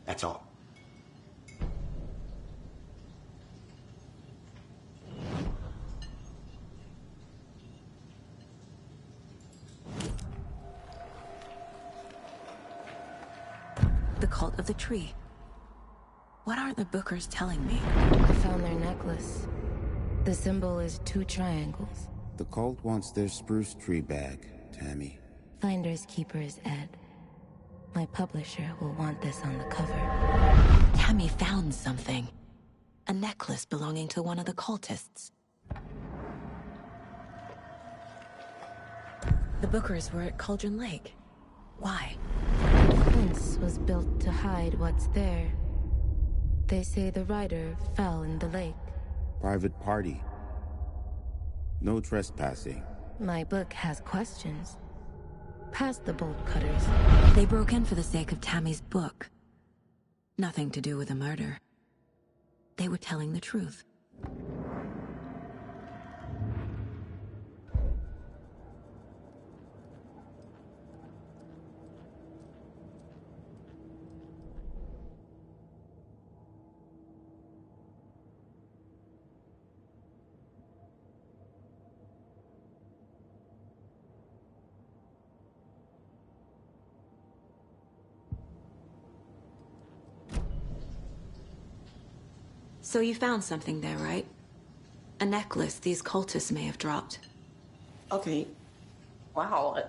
That's all. The cult of the tree. What are the Bookers telling me? I found their necklace. The symbol is 2 triangles. The cult wants their spruce tree back, Tammy. Finders keepers, Ed. My publisher will want this on the cover. Tammy found something. A necklace belonging to one of the cultists. The Bookers were at Cauldron Lake. Why? The fence was built to hide what's there. They say the writer fell in the lake. Private party. No trespassing. My book has questions. Past the bolt cutters. They broke in for the sake of Tammy's book. Nothing to do with the murder. They were telling the truth. So you found something there, right? A necklace these cultists may have dropped. Okay. Wow.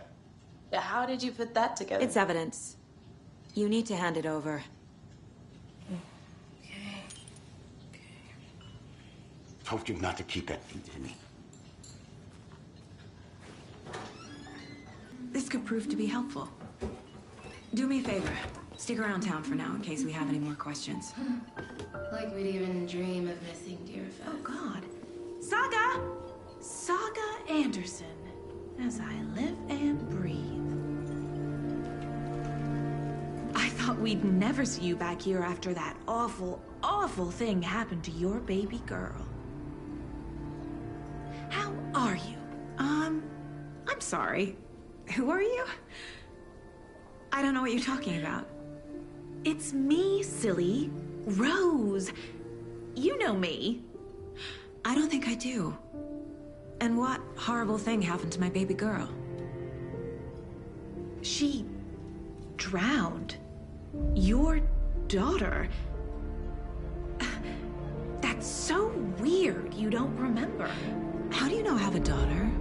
How did you put that together? It's evidence. You need to hand it over. Told you not to keep that thing to me. This could prove to be helpful. Do me a favor. Stick around town for now in case we have any more questions. Like we'd even dream of missing Deerfest. Oh, God. Saga! Saga Anderson. As I live and breathe. I thought we'd never see you back here after that awful, awful thing happened to your baby girl. How are you? I'm sorry. Who are you? I don't know what you're talking about. It's me, silly. Rose. You know me. I don't think I do. And what horrible thing happened to my baby girl? She drowned. Your daughter. That's so weird you don't remember. How do you know I have a daughter?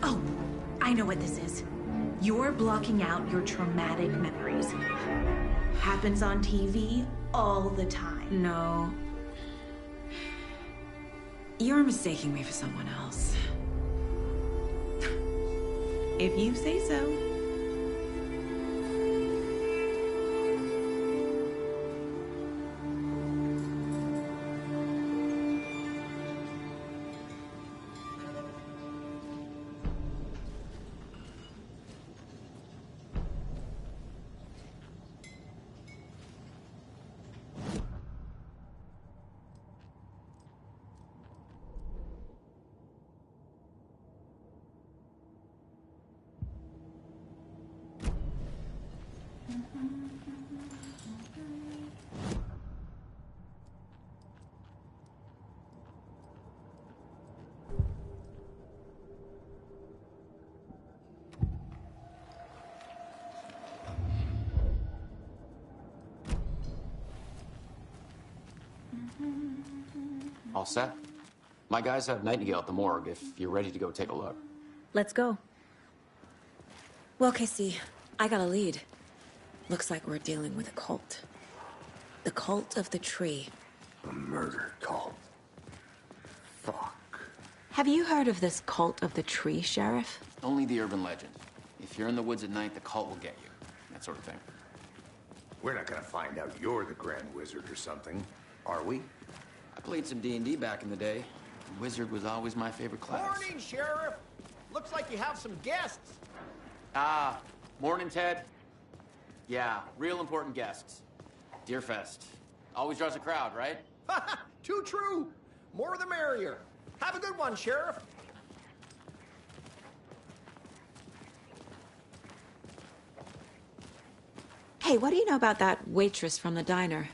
Oh, I know what this is. You're blocking out your traumatic memories. Happens on TV all the time. No. You're mistaking me for someone else. If you say so. All set? My guys have Nightingale at the morgue if you're ready to go take a look. Let's go. Well, Casey, I got a lead. Looks like we're dealing with a cult. The cult of the tree. A murder cult. Fuck. Have you heard of this cult of the tree, Sheriff? Only the urban legend. If you're in the woods at night, the cult will get you. That sort of thing. We're not gonna find out you're the Grand Wizard or something, are we? I played some D&D back in the day. Wizard was always my favorite class. Morning, Sheriff! Looks like you have some guests. Ah, morning, Ted. Yeah, real important guests. Deerfest. Always draws a crowd, right? Too true. More the merrier. Have a good one, Sheriff. Hey, what do you know about that waitress from the diner?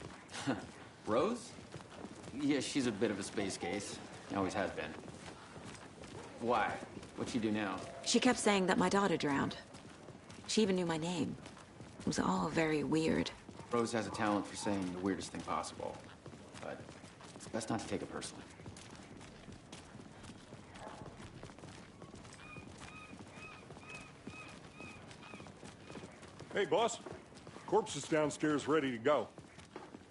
Rose? Yeah, she's a bit of a space case. Always has been. Why? What'd she do now? She kept saying that my daughter drowned. She even knew my name. It was all very weird. Rose has a talent for saying the weirdest thing possible. But it's best not to take it personally. Hey, boss. Corpse is downstairs ready to go.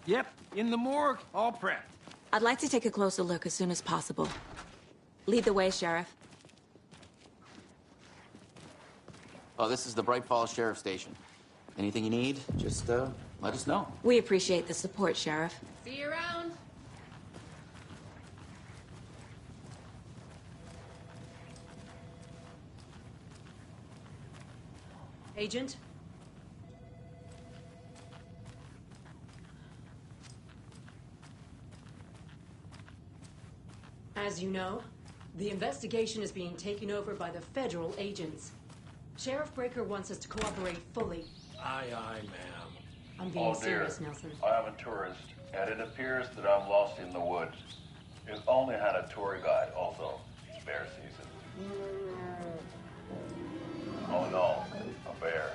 Yep, in the morgue, all prepped. I'd like to take a closer look as soon as possible. Lead the way, Sheriff. Oh, this is the Bright Falls Sheriff Station. Anything you need, just let us know. We appreciate the support, Sheriff. See you around. Agent? As you know, the investigation is being taken over by the federal agents. Sheriff Breaker wants us to cooperate fully. Aye, ma'am. I'm being serious, Nelson. I am a tourist, and it appears that I'm lost in the woods. You've only had a tour guide, also. It's bear season. Oh no, a bear.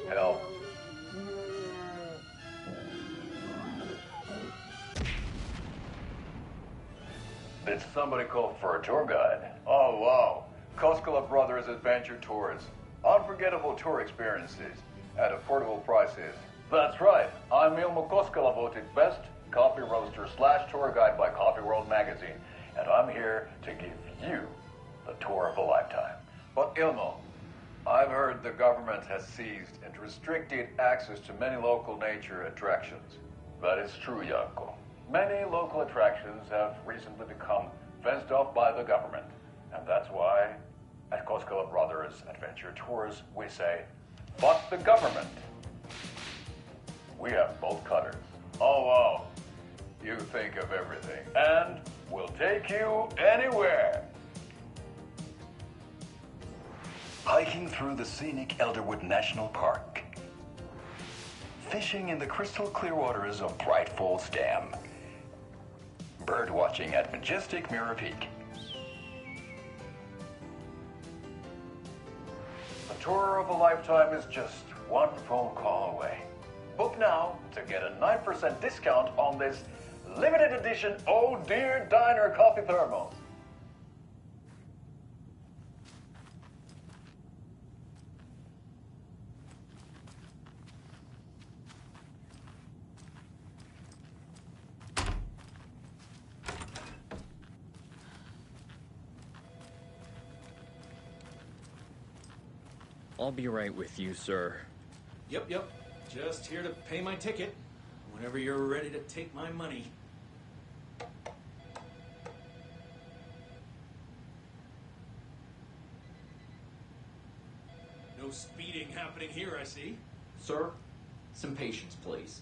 Help. Did somebody call for a tour guide? Oh, wow. Koskela Brothers Adventure Tours. Unforgettable tour experiences at affordable prices. That's right. I'm Ilmo Koskela, voted best coffee roaster / tour guide by Coffee World magazine. And I'm here to give you the tour of a lifetime. But Ilmo, I've heard the government has seized and restricted access to many local nature attractions. That is true, Janko. Many local attractions have recently become fenced off by the government. And that's why, at Koskela Brothers Adventure Tours, we say, fuck the government. We have bolt cutters. Oh, wow. You think of everything. And we'll take you anywhere. Hiking through the scenic Elderwood National Park. Fishing in the crystal clear waters of Bright Falls Dam. Bird watching at majestic Mirror Peak. The tour of a lifetime is just one phone call away. Book now to get a 9% discount on this limited edition Oh Dear Diner coffee thermos. I'll be right with you, sir. Yep. Just here to pay my ticket. Whenever you're ready to take my money. No speeding happening here, I see. Sir, some patience, please.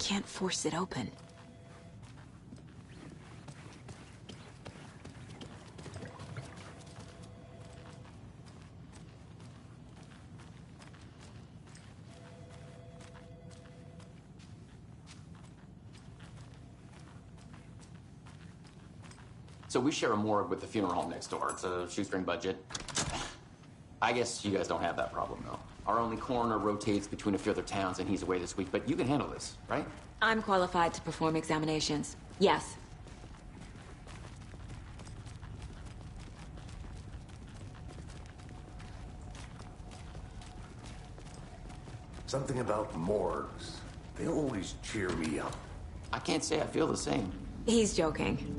can't force it open. So we share a morgue with the funeral home next door. It's a shoestring budget. I guess you guys don't have that problem, though. Our only coroner rotates between a few other towns, and he's away this week. But you can handle this, right? I'm qualified to perform examinations. Yes. Something about morgues. They always cheer me up. I can't say I feel the same. He's joking.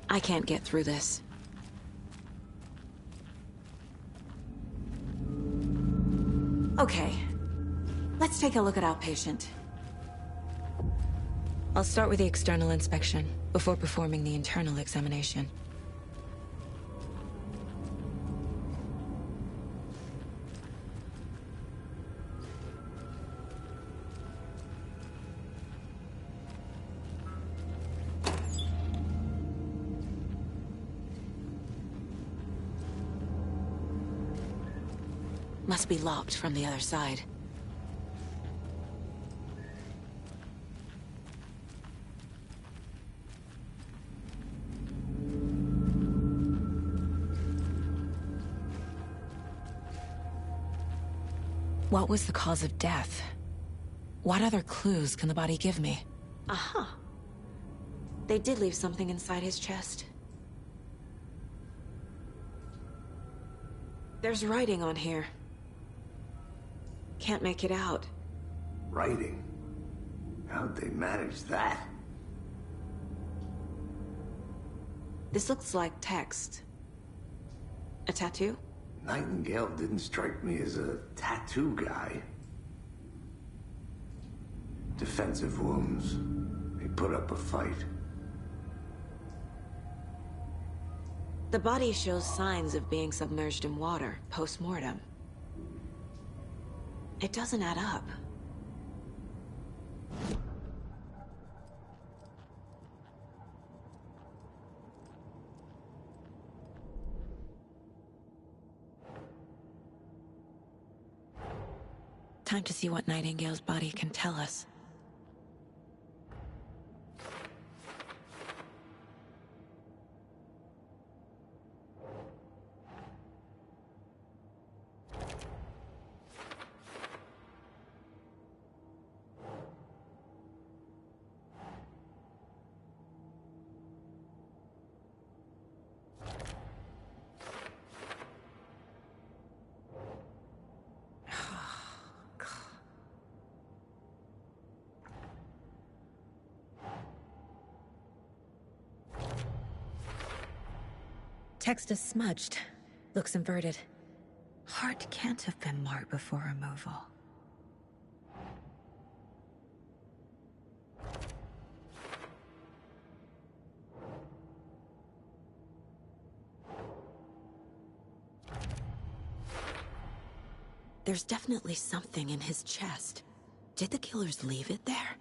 I can't get through this. Okay. Let's take a look at our patient. I'll start with the external inspection before performing the internal examination. Must be locked from the other side. What was the cause of death? What other clues can the body give me? Aha. They did leave something inside his chest. There's writing on here. Can't make it out. Writing? How'd they manage that? This looks like text. A tattoo? Nightingale didn't strike me as a tattoo guy. Defensive wounds. He put up a fight. The body shows signs of being submerged in water, post-mortem. It doesn't add up. Time to see what Nightingale's body can tell us. Text is smudged. Looks inverted. Heart can't have been marked before removal. There's definitely something in his chest. Did the killers leave it there?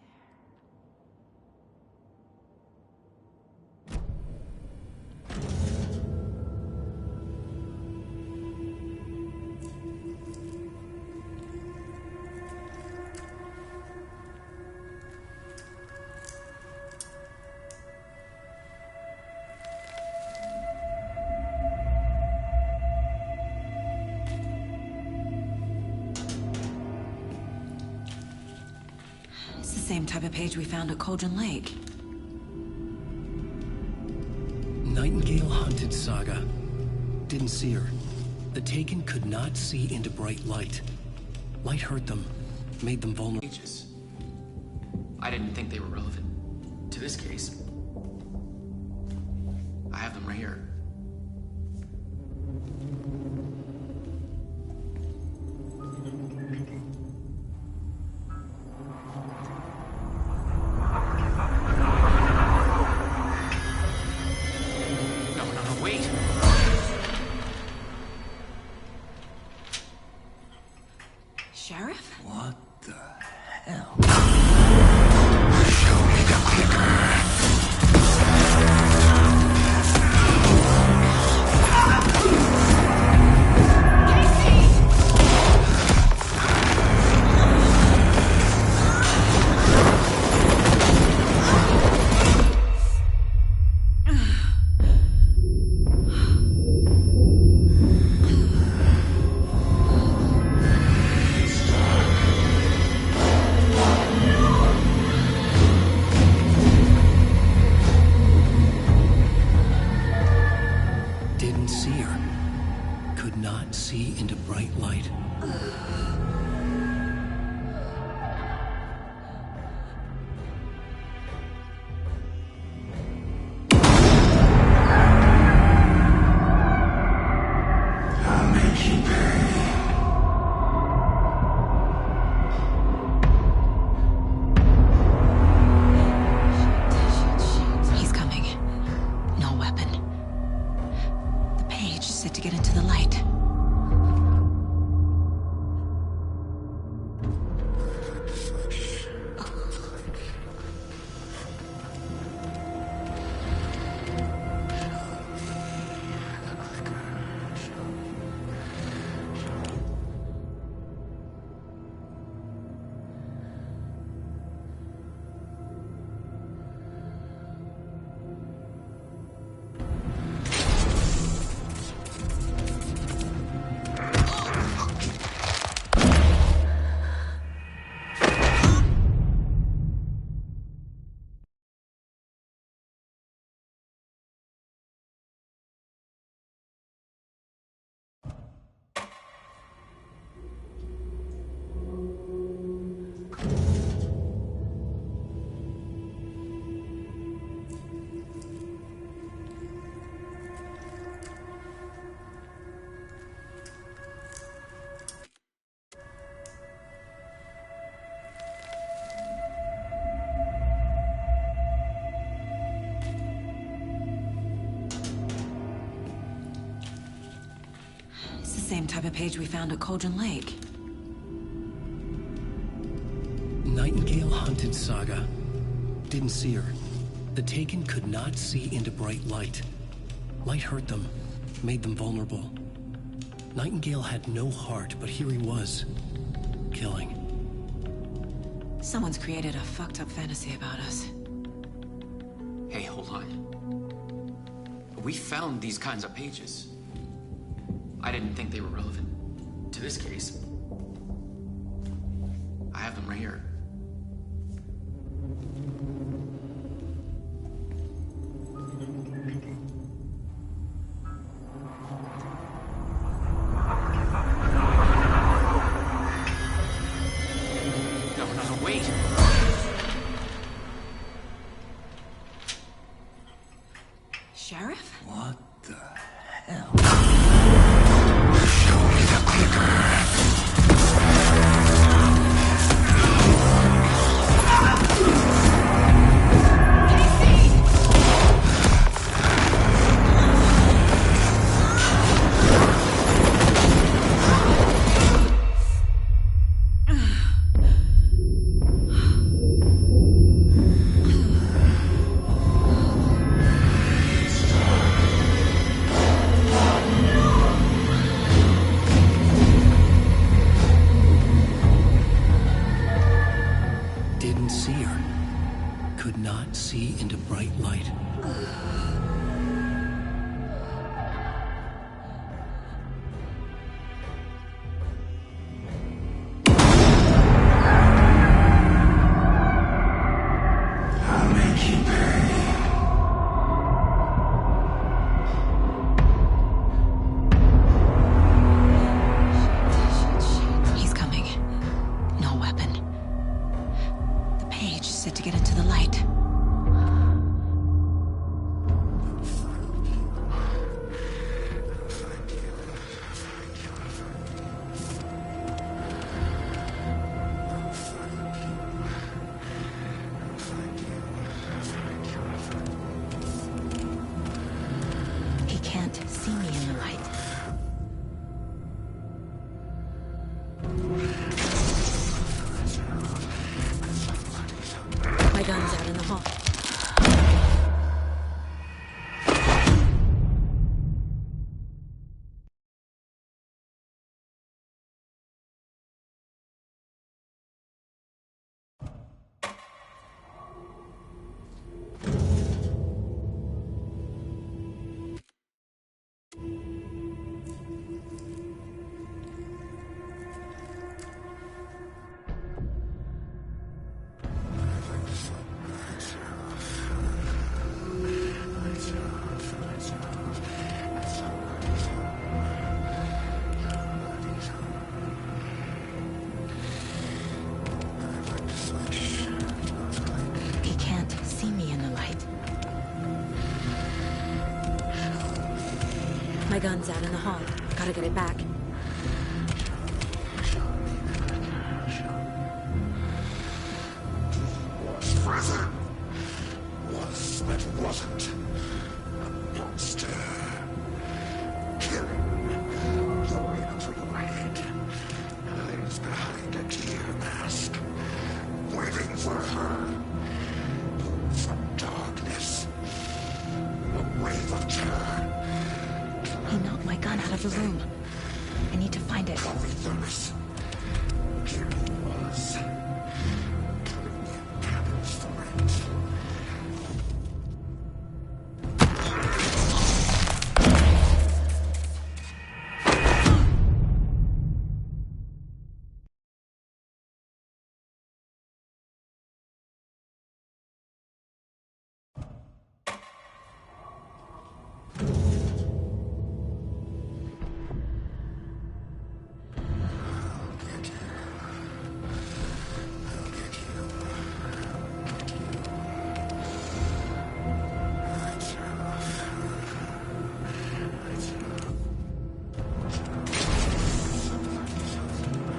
Same type of page we found at Cauldron Lake. Nightingale hunted Saga. Didn't see her. The Taken could not see into bright light. Light hurt them, made them vulnerable. I didn't think they were relevant to this case. I have them right here. No, wait. Sheriff? What the hell? Show me the clicker. Didn't see her. Could not see into bright light. I'll make you pay. He's coming. No weapon. The page set to get into the light. It's the same type of page we found at Cauldron Lake. Nightingale hunted Saga. Didn't see her. The Taken could not see into bright light. Light hurt them, made them vulnerable. Nightingale had no heart, but here he was, killing. Someone's created a fucked up fantasy about us. Hey, hold on. We found these kinds of pages. I didn't think they were relevant to this case. I have them right here. No, wait. Sheriff? What the hell? Show me the clicker. see me in the light. My gun's out in the hall. My gun's out in the hall. Gotta get it back. Was present. Was but wasn't. A monster. Killing. Throwing up for your head. Hides behind a deer mask. Waiting for her. From darkness. A wave of terror. He knocked my gun out of the room. I need to find it. Coffee thermos. Here it was. Telling me a cabin's for it.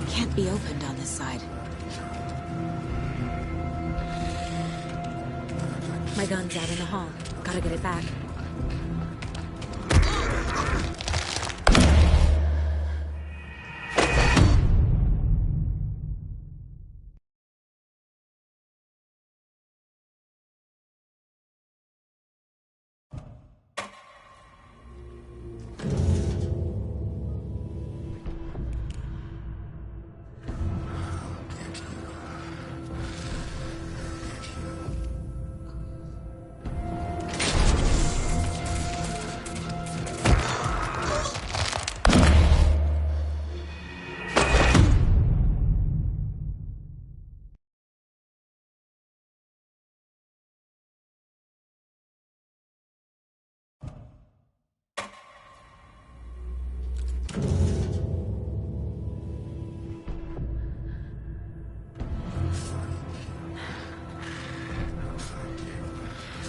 Can't be opened on this side. My gun's out in the hall. Gotta get it back.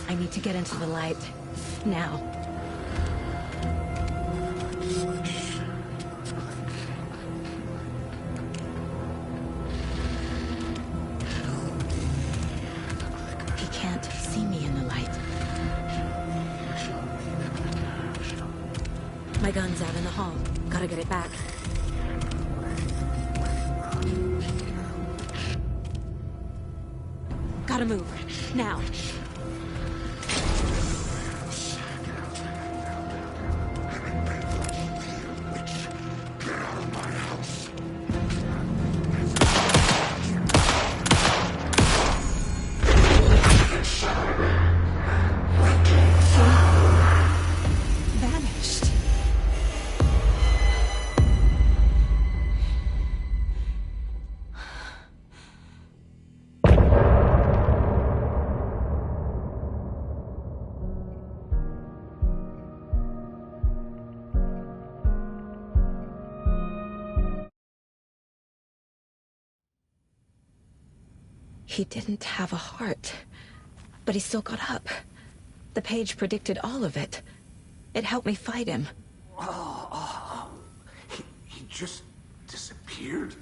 I need to get into the light. Now. He can't see me in the light. My gun's out in the hall. Gotta get it back. Gotta move. Now. He didn't have a heart, but he still got up. The page predicted all of it. It helped me fight him. He just disappeared?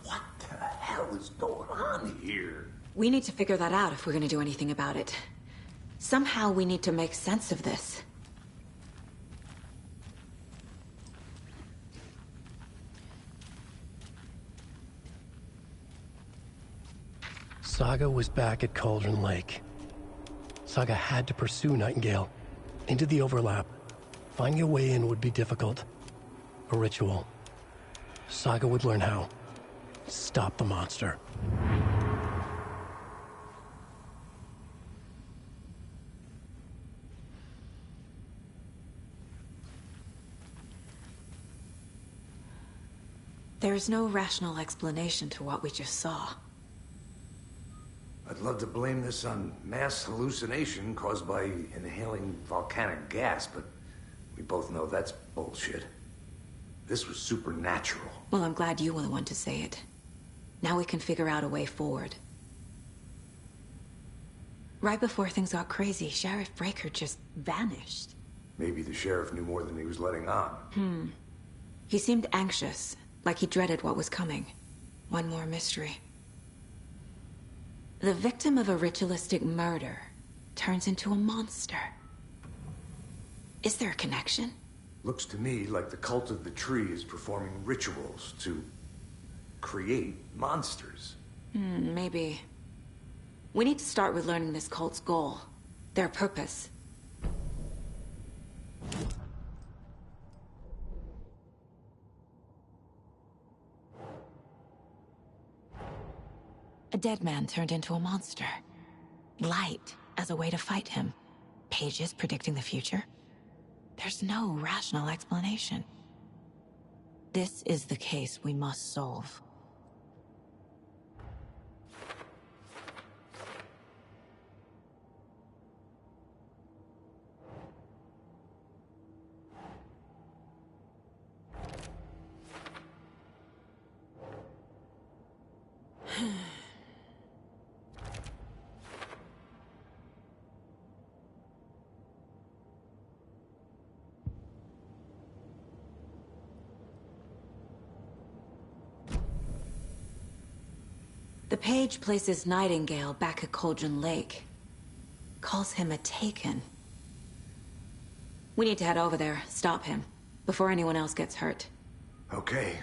What the hell is going on here? We need to figure that out if we're gonna do anything about it. Somehow we need to make sense of this. Saga was back at Cauldron Lake. Saga had to pursue Nightingale into the overlap. Finding a way in would be difficult. A ritual. Saga would learn how. Stop the monster. There's no rational explanation to what we just saw. I'd love to blame this on mass hallucination caused by inhaling volcanic gas, but we both know that's bullshit. This was supernatural. Well, I'm glad you were the one to say it. Now we can figure out a way forward. Right before things got crazy, Sheriff Breaker just vanished. Maybe the sheriff knew more than he was letting on. He seemed anxious, like he dreaded what was coming. One more mystery. The victim of a ritualistic murder turns into a monster. Is there a connection? Looks to me like the cult of the tree is performing rituals to create monsters. Maybe. We need to start with learning this cult's goal, their purpose. A dead man turned into a monster. Light as a way to fight him. Pages predicting the future. There's no rational explanation. This is the case we must solve. The page places Nightingale back at Cauldron Lake. Calls him a Taken. We need to head over there, stop him, before anyone else gets hurt. Okay.